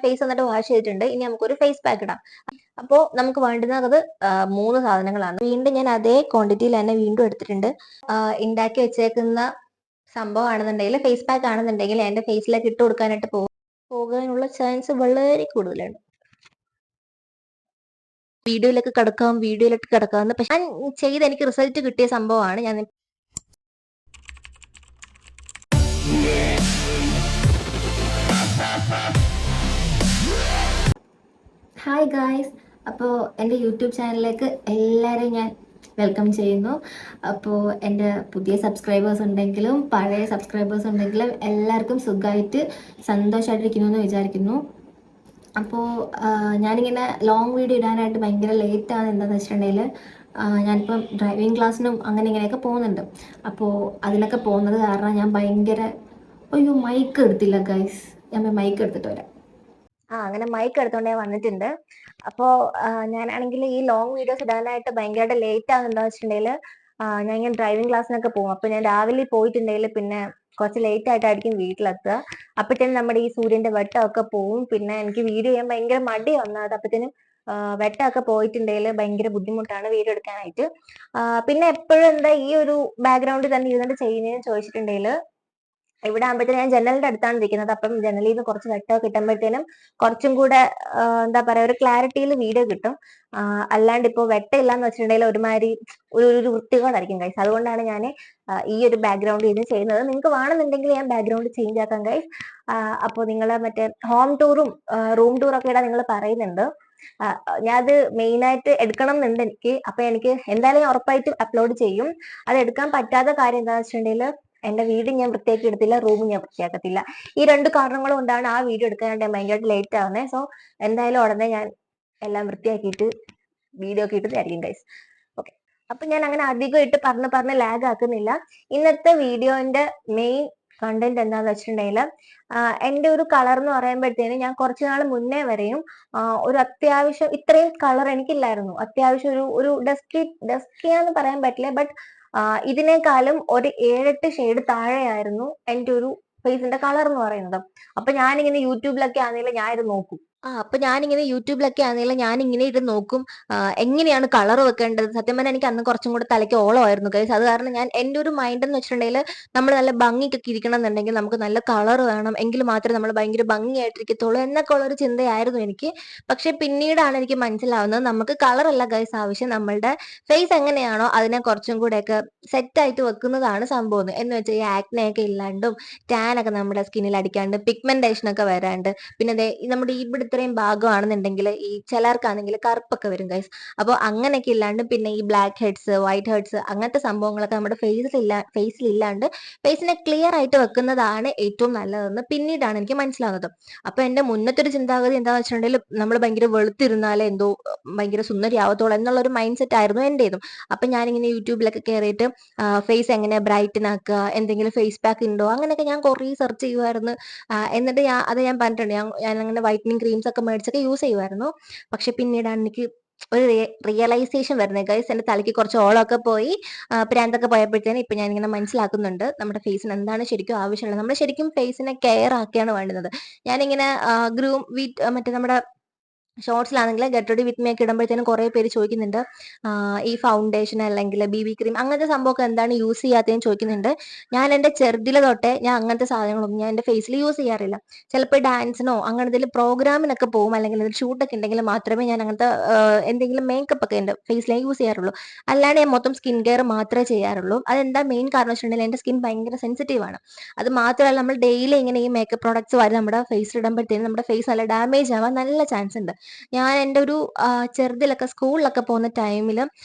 Face എന്നിട്ട് wash ചെയ്തിട്ടുണ്ട്. ഇനി നമുക്കൊരു ഫേസ് പാക്ക് ഇടാം. അപ്പോൾ നമുക്ക് വേണ്ടുന്നത് 3 സാധനങ്ങളാണ്. വീണ്ടും ഞാൻ അതേ ക്വാണ്ടിറ്റിയിൽ തന്നെ വീണ്ടും എടുത്തിട്ടുണ്ട്. ഉണ്ടാക്കി വെച്ചേക്കുന്ന സംഭവമാണെന്നുണ്ടെങ്കിൽ, ഫേസ് പാക്ക് ആണെന്നുണ്ടെങ്കിൽ എന്റെ ഫേസിലേക്ക് ഇട്ട് കൊടുക്കാനായിട്ട് പോകാനുള്ള ചാൻസ് വളരെ കൂടുതലാണ്. വീഡിയോയിലേക്ക് കിടക്കാമെന്ന്. പക്ഷെ ഞാൻ ചെയ്ത് എനിക്ക് റിസൾട്ട് കിട്ടിയ സംഭവമാണ് ഞാൻ. ഹായ് ഗായ്സ്, അപ്പോൾ എൻ്റെ യൂട്യൂബ് ചാനലിലേക്ക് എല്ലാവരെയും ഞാൻ വെൽക്കം ചെയ്യുന്നു. അപ്പോൾ എൻ്റെ പുതിയ സബ്സ്ക്രൈബേഴ്സ് ഉണ്ടെങ്കിലും പഴയ സബ്സ്ക്രൈബേഴ്സ് ഉണ്ടെങ്കിലും എല്ലാവർക്കും സുഖമായിട്ട് സന്തോഷമായിട്ടിരിക്കുന്നു എന്ന് വിചാരിക്കുന്നു. അപ്പോൾ ഞാനിങ്ങനെ ലോങ് വീഡിയോ ഇടാനായിട്ട് ഭയങ്കര ലേറ്റാണ്. എന്താണെന്ന് വെച്ചിട്ടുണ്ടെങ്കിൽ ഞാനിപ്പം ഡ്രൈവിംഗ് ക്ലാസ്സിനും അങ്ങനെ ഇങ്ങനെയൊക്കെ പോകുന്നുണ്ട്. അപ്പോൾ അതിനൊക്കെ പോകുന്നത് കാരണം ഞാൻ ഭയങ്കര മൈക്ക് എടുത്തില്ല ഗൈസ്. ഞാൻ മൈക്ക് എടുത്തിട്ട് വരാം. അങ്ങനെ മൈക്ക് എടുത്തോണ്ട് ഞാൻ വന്നിട്ടുണ്ട്. അപ്പോൾ ഞാനാണെങ്കിൽ ഈ ലോങ് വീഡിയോസ് ഇടാനായിട്ട് ഭയങ്കരമായിട്ട് ലേറ്റ് ആകുന്നുണ്ടോ വെച്ചിട്ടുണ്ടെങ്കിൽ ഞാൻ ഇങ്ങനെ ഡ്രൈവിംഗ് ക്ലാസ്സിനൊക്കെ പോകും. അപ്പോൾ ഞാൻ രാവിലെ പോയിട്ടുണ്ടെങ്കിൽ പിന്നെ കുറച്ച് ലേറ്റ് ആയിട്ടായിരിക്കും വീട്ടിലെത്തുക. അപ്പോഴത്തേനും നമ്മുടെ ഈ സൂര്യന്റെ വെട്ടമൊക്കെ പോവും. പിന്നെ എനിക്ക് വീഡിയോ ചെയ്യാൻ ഭയങ്കര മടി വന്നത്. അപ്പോഴത്തേനും വെട്ടമൊക്കെ പോയിട്ടുണ്ടെങ്കിൽ ഭയങ്കര ബുദ്ധിമുട്ടാണ് വീഡിയോ എടുക്കാനായിട്ട്. പിന്നെ എപ്പോഴും എന്താ ഈ ഒരു ബാക്ക്ഗ്രൗണ്ടിൽ തന്നെ ഇരുന്നിട്ട് ചെയ്യുന്നതെന്ന് ചോദിച്ചിട്ടുണ്ടെങ്കിൽ, ഇവിടെ ആകുമ്പോഴത്തേനും ഞാൻ ജനലിന്റെ അടുത്താണ് ഇരിക്കുന്നത്. അപ്പം ജനലിൽ നിന്ന് കുറച്ച് വെട്ടമൊക്കെ കിട്ടുമ്പോഴത്തേനും കുറച്ചും കൂടെ എന്താ പറയാ, ഒരു ക്ലാരിറ്റിയിൽ വീഡിയോ കിട്ടും. അല്ലാണ്ട് ഇപ്പോൾ വെട്ടമില്ല എന്ന് വെച്ചിട്ടുണ്ടെങ്കിൽ ഒരുമാതിരി ഒരു വൃത്തികേടായിരിക്കും ഗൈസ്. അതുകൊണ്ടാണ് ഞാൻ ഈ ഒരു ബാക്ക്ഗ്രൗണ്ട് ഇത് ചെയ്യുന്നത്. നിങ്ങൾക്ക് വേണമെന്നുണ്ടെങ്കിൽ ഞാൻ ബാക്ക്ഗ്രൗണ്ട് ചേഞ്ച് ആക്കാം ഗൈസ്. അപ്പോൾ നിങ്ങൾ മറ്റേ ഹോം ടൂറും റൂം ടൂറും ഒക്കെ ഇടാൻ നിങ്ങൾ പറയുന്നുണ്ട്. ഞാൻ അത് മെയിൻ ആയിട്ട് എടുക്കണം എന്നുണ്ട് എനിക്ക്. അപ്പൊ എനിക്ക് എന്തായാലും ഞാൻ ഉറപ്പായിട്ട് അപ്ലോഡ് ചെയ്യും. അത് എടുക്കാൻ പറ്റാത്ത കാര്യം എന്താണെന്ന് വെച്ചിട്ടുണ്ടെങ്കിൽ, എന്റെ വീട് ഞാൻ വൃത്തിയാക്കി എടുത്തില്ല, റൂം ഞാൻ വൃത്തിയാക്കത്തില്ല. ഈ 2 കാരണങ്ങൾ കൊണ്ടാണ് ആ വീഡിയോ എടുക്കാനായിട്ട് ഞാൻ ഭയങ്കരമായിട്ട് ലേറ്റ് ആവുന്നത്. സോ എന്തായാലും ഉടനെ ഞാൻ എല്ലാം വൃത്തിയാക്കിയിട്ട് വീഡിയോ ഒക്കെ ഇട്ട് തരായിരിക്കും ഗൈസ്. ഓക്കെ, അപ്പൊ ഞാൻ അങ്ങനെ അധികം ഇട്ട് പറഞ്ഞ് ലാഗ് ആക്കുന്നില്ല. ഇന്നത്തെ വീഡിയോന്റെ മെയിൻ കണ്ടന്റ് എന്താന്ന് വെച്ചിട്ടുണ്ടെങ്കിൽ, എന്റെ ഒരു കളർ എന്ന് പറയുമ്പോഴത്തേനും ഞാൻ കുറച്ചു നാൾ മുന്നേ വരെയും ഒരു അത്യാവശ്യം ഇത്രയും കളർ എനിക്കില്ലായിരുന്നു. അത്യാവശ്യം ഒരു ഡസ്കിയാന്ന് പറയാൻ പറ്റില്ല, ബട്ട് ഇതിനേക്കാളും ഒരു 7-8 ഷെയ്ഡ് താഴെയായിരുന്നു എൻ്റെ ഒരു ഫേസിന്റെ കളർ എന്ന് പറയുന്നത്. അപ്പൊ ഞാനിങ്ങനെ യൂട്യൂബിലൊക്കെ ആണെങ്കിലും ഞാൻ ഇത് നോക്കും. അപ്പൊ ഞാനിങ്ങനെ യൂട്യൂബിലൊക്കെ ആണെങ്കിലും ഞാൻ ഇങ്ങനെ ഇത് നോക്കും, എങ്ങനെയാണ് കളർ വെക്കേണ്ടത്. സത്യം പറഞ്ഞാൽ എനിക്ക് അന്ന് കുറച്ചും കൂടെ തലയ്ക്ക് ഓളമായിരുന്നു ഗൈസ്. അത് കാരണം ഞാൻ എൻ്റെ ഒരു മൈൻഡ് എന്ന് വെച്ചിട്ടുണ്ടെങ്കിൽ, നമ്മൾ നല്ല ഭംഗിക്കൊക്കെ ഇരിക്കണം എന്നുണ്ടെങ്കിൽ നമുക്ക് നല്ല കളർ വേണം, എങ്കിൽ മാത്രമേ നമ്മൾ ഭയങ്കര ഭംഗിയായിട്ടിരിക്കത്തുള്ളൂ എന്നൊക്കെ ഉള്ളൊരു ചിന്തയായിരുന്നു എനിക്ക്. പക്ഷെ പിന്നീടാണ് എനിക്ക് മനസ്സിലാവുന്നത്, നമുക്ക് കളർ അല്ല ഗൈസ് ആവശ്യം, നമ്മളുടെ ഫേസ് എങ്ങനെയാണോ അതിനെ കുറച്ചും കൂടെയൊക്കെ സെറ്റ് ആയിട്ട് വെക്കുന്നതാണ് സംഭവം. എന്ന് വെച്ചാൽ ഈ ആക്നെയൊക്കെ ഇല്ലാണ്ടും ടാൻ ഒക്കെ നമ്മുടെ സ്കിന്നിൽ അടിക്കാണ്ട് പിഗ്മെന്റേഷൻ ഒക്കെ വരാണ്ട്, പിന്നെ നമ്മുടെ ഇവിടെ ഇത്രയും ഭാഗമാണെന്നുണ്ടെങ്കിൽ ഈ ചിലർക്കാണെങ്കിൽ കറുപ്പൊക്കെ വരും ഗൈസ്. അപ്പോൾ അങ്ങനെയൊക്കെ ഇല്ലാണ്ട്, പിന്നെ ഈ ബ്ലാക്ക് ഹെഡ്സ്, വൈറ്റ് ഹെഡ്സ്, അങ്ങനത്തെ സംഭവങ്ങളൊക്കെ നമ്മുടെ ഫേസിൽ ഇല്ലാണ്ട് ഫേസിനെ ക്ലിയർ ആയിട്ട് വെക്കുന്നതാണ് ഏറ്റവും നല്ലതെന്ന് പിന്നീടാണ് എനിക്ക് മനസ്സിലാവുന്നത്. അപ്പൊ എന്റെ മുന്നത്തെ ഒരു ചിന്താഗതി എന്താണെന്ന് വെച്ചിട്ടുണ്ടെങ്കിൽ, നമ്മൾ ഭയങ്കര വെളുത്തിരുന്നാലേ എന്തോ ഭയങ്കര സുന്ദരിയാവത്തോളം എന്നുള്ള ഒരു മൈൻഡ് സെറ്റ് ആയിരുന്നു എന്റേതും. അപ്പൊ ഞാനിങ്ങനെ യൂട്യൂബിലൊക്കെ കയറിയിട്ട് ഫേസ് എങ്ങനെ ബ്രൈറ്റൻ ആക്കുക, എന്തെങ്കിലും ഫേസ് പാക്ക് ഉണ്ടോ, അങ്ങനെയൊക്കെ ഞാൻ കുറേ സെർച്ച് ചെയ്യുമായിരുന്നു. എന്നിട്ട് ഞാൻ പറഞ്ഞിട്ടുണ്ട്, ഞാൻ അങ്ങനെ വൈറ്റനിങ് ക്രീംസ് ഒക്കെ മേടിച്ചൊക്കെ യൂസ് ചെയ്യുമായിരുന്നു. പക്ഷെ പിന്നീടാണ് എനിക്ക് ഒരു റിയലൈസേഷൻ വരുന്നത് ഗൈസ്. എന്റെ തലയ്ക്ക് കുറച്ച് ഓളമൊക്കെ പോയി, പ്രാന്തൊക്കെ പോയപ്പോഴത്തേനും ഇപ്പൊ ഞാനിങ്ങനെ മനസ്സിലാക്കുന്നുണ്ട് നമ്മുടെ ഫേസിന് എന്താണ് ശരിക്കും ആവശ്യമുള്ളത്. നമ്മൾ ശരിക്കും ഫേസിനെ കെയർ ആക്കിയാണ് വേണ്ടുന്നത്. ഞാനിങ്ങനെ മറ്റേ നമ്മുടെ ഷോർട്സിലാണെങ്കിൽ ഗെറ്റ് റെഡി വിത്ത് മീ ഒക്കെ ഇടുമ്പോഴത്തേനും കുറെ പേര് ചോദിക്കുന്നുണ്ട്, ഈ ഫൗണ്ടേഷൻ അല്ലെങ്കിൽ BB ക്രീം അങ്ങനത്തെ സംഭവമൊക്കെ എന്താണ് യൂസ് ചെയ്യാത്തതെന്ന് ചോദിക്കുന്നുണ്ട്. ഞാൻ എൻ്റെ ചെറുതിലെ തൊട്ടേ ഞാൻ അങ്ങനത്തെ സാധനങ്ങളൊന്നും ഞാൻ എൻ്റെ ഫേസിൽ യൂസ് ചെയ്യാറില്ല. ചിലപ്പോൾ ഡാൻസിനോ അങ്ങനെ എന്തെങ്കിലും പ്രോഗ്രാമിനൊക്കെ പോകും, അല്ലെങ്കിൽ എന്തെങ്കിലും ഷൂട്ടൊക്കെ ഉണ്ടെങ്കിൽ മാത്രമേ ഞാൻ അങ്ങനത്തെ എന്തെങ്കിലും മേക്കപ്പ് ഒക്കെ എൻ്റെ ഫേസിലേക്ക് യൂസ് ചെയ്യാറുള്ളൂ. അല്ലാണ്ട് ഞാൻ മൊത്തം സ്കിൻ കെയർ മാത്രമേ ചെയ്യാറുള്ളൂ. അതെന്താ മെയിൻ കാരണം വെച്ചിട്ടുണ്ടെങ്കിൽ, എൻ്റെ സ്കിൻ ഭയങ്കര സെൻസിറ്റീവ് ആണ്. അത് മാത്രമല്ല, നമ്മൾ ഡെയിലി ഇങ്ങനെ ഈ മേക്കപ്പ് പ്രോഡക്ട്സ് വരെ നമ്മുടെ ഫേസിൽ ഇടുമ്പോഴത്തേനും നമ്മുടെ ഫേസ് നല്ല ഡാമേജ് ആവാൻ നല്ല ചാൻസ് ഉണ്ട്. ഞാൻ എൻ്റെ ഒരു ചെറുതിലൊക്കെ സ്കൂളിലൊക്കെ പോകുന്ന ടൈമിൽ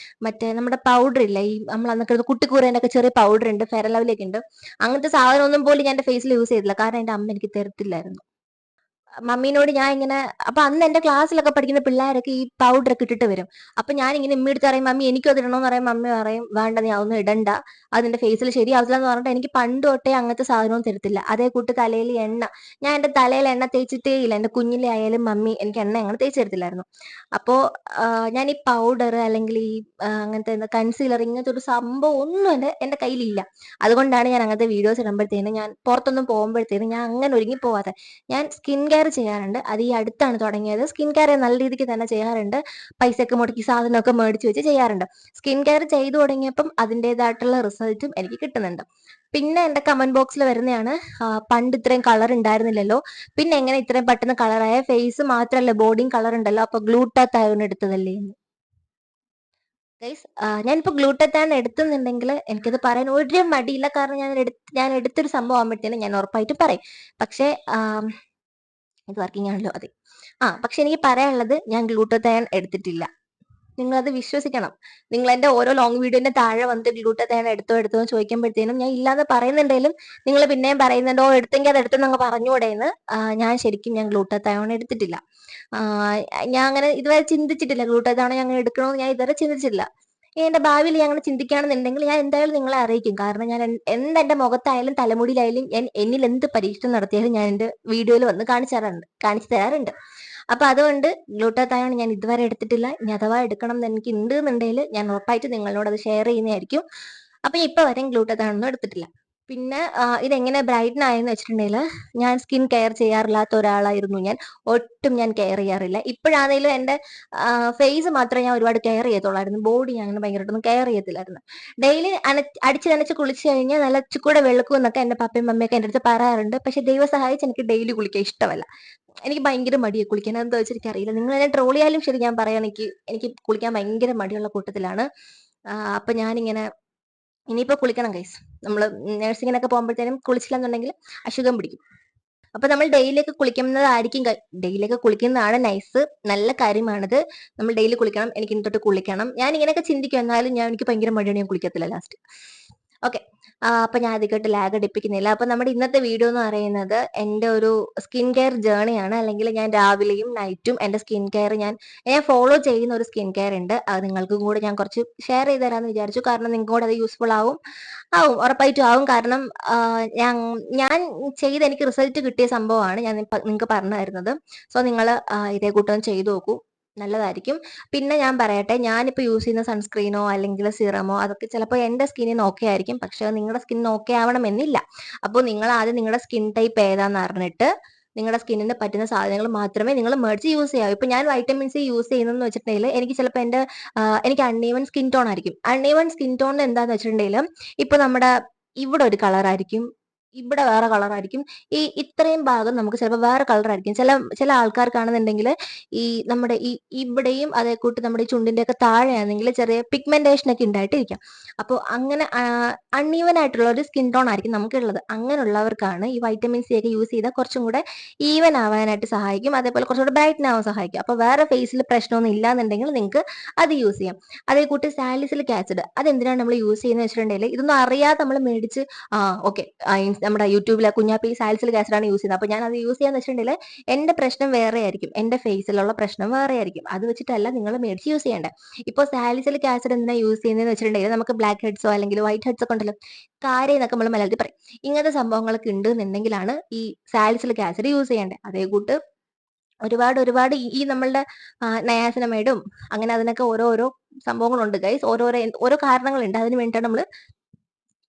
മറ്റേ നമ്മുടെ പൗഡർ ഇല്ല, ഈ നമ്മൾ അന്നൊക്കെ കുട്ടിക്കൂറേൻ്റെ ഒക്കെ ചെറിയ പൗഡർ ഉണ്ട്, ഫെയർ ലവ്ലിയൊക്കെ ഉണ്ട്. അങ്ങനത്തെ സാധനം ഒന്നും പോലും ഞാൻ എൻ്റെ ഫേസിൽ യൂസ് ചെയ്തില്ല, കാരണം എൻ്റെ അമ്മ എനിക്ക് തരത്തില്ലായിരുന്നു. മമ്മീനോട് ഞാൻ ഇങ്ങനെ, അപ്പൊ അന്ന് എന്റെ ക്ലാസ്സിലൊക്കെ പഠിക്കുന്ന പിള്ളേരൊക്കെ ഈ പൗഡർ ഒക്കെ ഇട്ടിട്ട് വരും. അപ്പൊ ഞാൻ ഇങ്ങനെ ഇമ്മിടുത്ത് പറയും, മമ്മി എനിക്കും അത് ഇടണമെന്ന് പറയും. മമ്മി പറയും, വേണ്ട, നീ അതൊന്നും ഇടണ്ട, അതിന്റെ ഫേസിൽ ശരിയാവില്ല എന്ന് പറഞ്ഞിട്ട് എനിക്ക് പണ്ട് തൊട്ടേ അങ്ങനത്തെ സാധനവും തരത്തില്ല. അതേ കൂട്ട് തലയിൽ എണ്ണ, ഞാൻ എന്റെ തലയിൽ എണ്ണ തേച്ചിട്ടേ ഇല്ല. എന്റെ കുഞ്ഞിലെ ആയാലും മമ്മി എനിക്ക് എണ്ണ അങ്ങനെ തേച്ച് തരത്തില്ലായിരുന്നു. അപ്പോ ഞാൻ ഈ പൗഡർ അല്ലെങ്കിൽ ഈ അങ്ങനത്തെ കൺസീലർ ഇങ്ങനത്തെ ഒരു സംഭവം ഒന്നും എന്റെ കയ്യിലില്ല. അതുകൊണ്ടാണ് ഞാൻ അങ്ങനത്തെ വീഡിയോസ് ഇടുമ്പോഴത്തേനും, ഞാൻ പുറത്തൊന്നും പോകുമ്പോഴത്തേനും ഞാൻ അങ്ങനെ ഒരുങ്ങി പോവാതെ. ഞാൻ സ്കിൻ കെയർ കെയർ ചെയ്യാറുണ്ട്. അത് ഈ അടുത്താണ് തുടങ്ങിയത്. സ്കിൻ കെയർ നല്ല രീതിക്ക് തന്നെ ചെയ്യാറുണ്ട്. പൈസയൊക്കെ മുടക്കി സാധനമൊക്കെ മേടിച്ച് വെച്ച് ചെയ്യാറുണ്ട്. സ്കിൻ കെയർ ചെയ്തു തുടങ്ങിയപ്പം അതിൻ്റെതായിട്ടുള്ള റിസൾട്ടും എനിക്ക് കിട്ടുന്നുണ്ട്. പിന്നെ എന്റെ കമന്റ് ബോക്സിൽ വരുന്നതാണ്, പണ്ട് ഇത്രയും കളർ ഉണ്ടായിരുന്നില്ലല്ലോ, പിന്നെ എങ്ങനെ ഇത്രയും പെട്ടെന്ന് കളറായ, ഫേസ് മാത്രമല്ല ബോഡിയും കളർ ഉണ്ടല്ലോ, അപ്പൊ ഗ്ലൂട്ടാത്തയോൺ എടുത്തതല്ലേ എന്ന്. ഗൈസ്, ഞാനിപ്പോ ഗ്ലൂട്ടത്താൻ എടുത്തുന്നുണ്ടെങ്കിൽ എനിക്കത് പറയാൻ ഒരു മടിയില്ല. കാരണം ഞാൻ എടുത്തൊരു സംഭവം ആകുമ്പോഴത്തേനും ഞാൻ ഉറപ്പായിട്ടും പറയും. പക്ഷേ ഇത് വർക്കിംഗ് ആണല്ലോ, അതെ. പക്ഷെ എനിക്ക് പറയാനുള്ളത്, ഞാൻ ഗ്ലൂട്ടത്താൻ എടുത്തിട്ടില്ല. നിങ്ങളത് വിശ്വസിക്കണം. നിങ്ങൾ എന്റെ ഓരോ ലോങ് വീഡിയോന്റെ താഴെ വന്നിട്ട് ഗ്ലൂട്ടത്താൻ എടുത്തോ എന്ന് ചോദിക്കുമ്പോഴത്തേനും ഞാൻ ഇല്ലാതെ പറയുന്നുണ്ടെങ്കിലും നിങ്ങൾ പിന്നെയും പറയുന്നുണ്ടോ എടുത്തെങ്കിൽ അത് എടുത്തെന്നങ്ങ് പറഞ്ഞുകൂടെയെന്ന്. ഞാൻ ഗ്ലൂട്ടത്തായോൺ എടുത്തിട്ടില്ല. ഞാൻ അങ്ങനെ ഇതുവരെ ചിന്തിച്ചിട്ടില്ല. ഗ്ലൂട്ടത്തായോൺ ഞാൻ എടുക്കണമെന്ന് ഞാൻ ഇതുവരെ ചിന്തിച്ചിട്ടില്ല. എന്റെ ഭാവിയിൽ ഞാൻ അങ്ങനെ ചിന്തിക്കുകയാണെന്നുണ്ടെങ്കിൽ ഞാൻ എന്തായാലും നിങ്ങളെ അറിയിക്കും. കാരണം ഞാൻ എന്റെ മുഖത്തായാലും തലമുടിയിലായാലും എന്നിൽ എന്ത് പരീക്ഷണം നടത്തിയാലും ഞാൻ എന്റെ വീഡിയോയിൽ വന്ന് കാണിച്ചു തരാറുണ്ട്. അപ്പൊ അതുകൊണ്ട് ഗ്ലൂട്ടാത്തയോൺ ഞാൻ ഇതുവരെ എടുത്തിട്ടില്ല. ഇനി അഥവാ എടുക്കണം എന്ന് എനിക്ക് ഉണ്ട് എന്നുണ്ടെങ്കിൽ ഞാൻ ഉറപ്പായിട്ട് നിങ്ങളോട് അത് ഷെയർ ചെയ്യുന്നതായിരിക്കും. അപ്പൊ ഇപ്പൊ വരെയും ഗ്ലൂട്ടാത്തയോൺ ഒന്നും എടുത്തിട്ടില്ല. പിന്നെ ഇതെങ്ങനെ ബ്രൈറ്റൻ ആയെന്ന് വെച്ചിട്ടുണ്ടെങ്കിൽ, ഞാൻ സ്കിൻ കെയർ ചെയ്യാറില്ലാത്ത ഒരാളായിരുന്നു. ഒട്ടും ഞാൻ കെയർ ചെയ്യാറില്ല. ഇപ്പോഴാണെങ്കിലും എന്റെ ഫേസ് മാത്രമേ ഞാൻ ഒരുപാട് കെയർ ചെയ്യത്തുള്ളായിരുന്നു. ബോഡി ഞാൻ അങ്ങനെ ഭയങ്കരമായിട്ടൊന്നും കെയർ ചെയ്യത്തില്ലായിരുന്നു. ഡെയിലി അടിച്ച് നനച്ച് കുളിച്ച് കഴിഞ്ഞാൽ നല്ല ചുക്കൂടെ വെളുക്കും എന്നൊക്കെ എന്റെ പപ്പയും മമ്മയൊക്കെ എന്റെ അടുത്ത് പറയാറുണ്ട്. പക്ഷെ ദൈവം സഹായിച്ച് എനിക്ക് ഡെയിലി കുളിക്കാൻ ഇഷ്ടമല്ല. എനിക്ക് ഭയങ്കര മടിയാണ് കുളിക്കാൻ. എന്താ വെച്ചാൽ എനിക്കറിയില്ല. നിങ്ങൾ എന്നെ ട്രോൾ ചെയ്യാലും ശരി, ഞാൻ പറയാം, എനിക്ക് കുളിക്കാൻ ഭയങ്കര മടിയുള്ള കൂട്ടത്തിലാണ്. അപ്പൊ ഞാനിങ്ങനെ ഇനിയിപ്പോ കുളിക്കണം ഗൈസ്. നമ്മള് നഴ്സിങ്ങിനൊക്കെ പോകുമ്പോഴത്തേനും കുളിച്ചില്ലെന്നുണ്ടെങ്കിൽ അസുഖം പിടിക്കും. അപ്പൊ നമ്മൾ ഡെയിലിയൊക്കെ കുളിക്കുന്നതായിരിക്കും, ഡെയിലിയൊക്കെ കുളിക്കുന്നതാണ് നൈസ്. നല്ല കാര്യമാണിത്. നമ്മൾ ഡെയിലി കുളിക്കണം. എനിക്ക് ഇനി തൊട്ട് കുളിക്കണം. ഞാൻ ഇങ്ങനെയൊക്കെ ചിന്തിക്കും. എന്നാലും എനിക്ക് ഭയങ്കര മടിയാണ്. ഞാൻ കുളിക്കത്തില്ല ലാസ്റ്റ്. ഓക്കെ, അപ്പൊ ഞാൻ അധികമായിട്ട് ലാഗ് അടിപ്പിക്കുന്നില്ല. അപ്പൊ നമ്മുടെ ഇന്നത്തെ വീഡിയോ എന്ന് പറയുന്നത് എന്റെ ഒരു സ്കിൻ കെയർ ജേണിയാണ്. അല്ലെങ്കിൽ ഞാൻ രാവിലെയും നൈറ്റും എന്റെ സ്കിൻ കെയർ ഞാൻ ഫോളോ ചെയ്യുന്ന ഒരു സ്കിൻ കെയർ ഉണ്ട്. അത് നിങ്ങൾക്കും കൂടെ ഞാൻ കുറച്ച് ഷെയർ ചെയ്ത് തരാമെന്ന് വിചാരിച്ചു. കാരണം നിങ്ങൾക്ക് കൂടെ അത് യൂസ്ഫുൾ ആവും. ഉറപ്പായിട്ടും ആവും. കാരണം ഞാൻ ചെയ്ത് എനിക്ക് റിസൾട്ട് കിട്ടിയ സംഭവമാണ് ഞാൻ നിങ്ങൾക്ക് പറഞ്ഞു തരുന്നത്. സോ നിങ്ങൾ ഇതേ കൂട്ടം ചെയ്തു നോക്കൂ, നല്ലതായിരിക്കും. പിന്നെ ഞാൻ പറയട്ടെ, ഞാനിപ്പോ യൂസ് ചെയ്യുന്ന സൺസ്ക്രീനോ അല്ലെങ്കിൽ സിറമോ അതൊക്കെ ചിലപ്പോൾ എന്റെ സ്കിന്നിന് ഓക്കെ ആയിരിക്കും. പക്ഷെ നിങ്ങളുടെ സ്കിന്നിന് ഓക്കെ ആവണമെന്നില്ല. അപ്പോൾ നിങ്ങൾ ആദ്യം നിങ്ങളുടെ സ്കിൻ ടൈപ്പ് ഏതാന്ന് അറിഞ്ഞിട്ട് നിങ്ങളുടെ സ്കിന്നിന് പറ്റുന്ന സാധനങ്ങൾ മാത്രമേ നിങ്ങൾ മേടിച്ച് യൂസ് ചെയ്യാവൂ. ഇപ്പൊ ഞാൻ വൈറ്റമിൻ സി യൂസ് ചെയ്യുന്നതെന്ന് വെച്ചിട്ടുണ്ടെങ്കിൽ, എനിക്ക് ചിലപ്പോൾ എനിക്ക് അൺഈവൻ സ്കിൻ ടോൺ ആയിരിക്കും. അൺഈവൻ സ്കിൻ ടോൺ എന്താന്ന് വെച്ചിട്ടുണ്ടെങ്കിൽ, ഇപ്പൊ നമ്മുടെ ഇവിടെ ഒരു കളർ ആയിരിക്കും, ഇവിടെ വേറെ കളർ ആയിരിക്കും. ഇത്രയും ഭാഗം നമുക്ക് ചിലപ്പോൾ വേറെ കളർ ആയിരിക്കും. ചില ആൾക്കാർക്കാണെന്നുണ്ടെങ്കിൽ നമ്മുടെ ഇവിടെയും അതേ കൂട്ട് നമ്മുടെ ഈ ചുണ്ടിന്റെ ഒക്കെ താഴെയാണെങ്കിൽ ചെറിയ പിഗ്മെന്റേഷൻ ഒക്കെ ഉണ്ടായിട്ടിരിക്കാം. അപ്പോൾ അങ്ങനെ അൺഈവൻ ആയിട്ടുള്ള ഒരു സ്കിൻ ടോൺ ആയിരിക്കും നമുക്കുള്ളത്. അങ്ങനെയുള്ളവർക്കാണ് ഈ വൈറ്റമിൻ സി ഒക്കെ യൂസ് ചെയ്താൽ കുറച്ചും കൂടെ ഈവൻ ആവാനായിട്ട് സഹായിക്കും. അതേപോലെ കുറച്ചുകൂടെ ബ്രൈറ്റൻ ആവാൻ സഹായിക്കും. അപ്പോൾ വേറെ ഫേസിൽ പ്രശ്നമൊന്നും ഇല്ലാന്നുണ്ടെങ്കിൽ നിങ്ങൾക്ക് അത് യൂസ് ചെയ്യാം. അതേ കൂട്ടി സാലിസിലിക് ആസിഡ്, അതെന്തിനാണ് നമ്മൾ യൂസ് ചെയ്യുന്നത് വെച്ചിട്ടുണ്ടെങ്കിൽ, ഇതൊന്നും അറിയാതെ നമ്മൾ മേടിച്ച് ഓക്കെ നമ്മുടെ യൂട്യൂബിലെ കുഞ്ഞാപ്പി സാലിസിലിക് ആസിഡ് ആണ് യൂസ് ചെയ്യുന്നത്, അപ്പൊ ഞാൻ അത് യൂസ് ചെയ്യാന്ന് വെച്ചിട്ടുണ്ടെങ്കിൽ എന്റെ പ്രശ്നം വേറെ ആയിരിക്കും, എന്റെ ഫേസിലുള്ള പ്രശ്നം വേറെ ആയിരിക്കും. അത് വെച്ചിട്ടല്ല നിങ്ങൾ മേടിച്ച് യൂസ് ചെയ്യേണ്ടത്. ഇപ്പോൾ സാലിസിലിക് ആസിഡ് എന്തിനാ യൂസ് ചെയ്യുന്നതെന്ന് വെച്ചിട്ടുണ്ടെങ്കിൽ, നമുക്ക് ബ്ലാക്ക് ഹെഡ്സോ അല്ലെങ്കിൽ വൈറ്റ് ഹെഡ്സ് ഒക്കെ ഉണ്ടല്ലോ, കാര്യം എന്നൊക്കെ നമ്മൾ മലയാളത്തിൽ പറയും. ഇങ്ങനത്തെ സംഭവങ്ങളൊക്കെ ഉണ്ടെന്നുണ്ടെങ്കിലാണ് ഈ സാലിസിലിക് ആസിഡ് യൂസ് ചെയ്യേണ്ടത്. അതേ കൂട്ട് ഒരുപാട് ഈ നമ്മളുടെ നയാസിനമൈഡും അങ്ങനെ അതിനൊക്കെ ഓരോ സംഭവങ്ങളുണ്ട് ഗൈസ്. ഓരോ കാരണങ്ങളുണ്ട്. അതിന് വേണ്ടിയിട്ടാണ് നമ്മൾ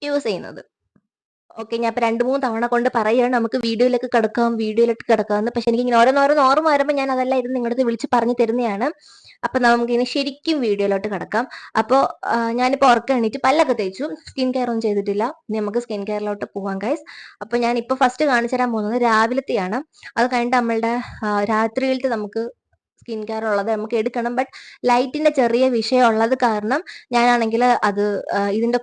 യൂസ് ചെയ്യുന്നത്. ഓക്കെ, ഞാൻ ഇപ്പൊ 2-3 തവണ കൊണ്ട് പറയുകയാണ് നമുക്ക് വീഡിയോയിലേക്ക് കിടക്കാമെന്ന്. പക്ഷെ എനിക്ക് ഇങ്ങനെ ഓരോന്നോരോന്ന് ഓർമ്മ വരുമ്പോൾ ഞാൻ അതെല്ലാം ഇരുന്ന് നിങ്ങളുടെ വിളിച്ച് പറഞ്ഞു തരുന്നതാണ്. അപ്പൊ നമുക്ക് ഇനി ശരിക്കും വീഡിയോയിലോട്ട് കിടക്കാം. അപ്പോൾ ഞാനിപ്പോ ഉറക്കം എണീറ്റ് പല്ലൊക്കെ തേച്ചു, സ്കിൻ കെയർ ഒന്നും ചെയ്തിട്ടില്ല. ഇനി നമുക്ക് സ്കിൻ കെയറിലോട്ട് പോവാം ഗൈസ്. അപ്പൊ ഞാൻ ഇപ്പൊ ഫസ്റ്റ് കാണിച്ചു തരാൻ പോകുന്നത് രാവിലത്തെയാണ്. അത് കഴിഞ്ഞിട്ട് നമ്മളുടെ രാത്രിയിലത്തെ നമുക്ക് സ്കിൻ കെയർ ഉള്ളത് നമുക്ക് എടുക്കണം. ബട്ട് ലൈറ്റിന്റെ ചെറിയ വിഷയം ഉള്ളത് കാരണം ഞാനാണെങ്കിൽ അത് ഇതിന്റെ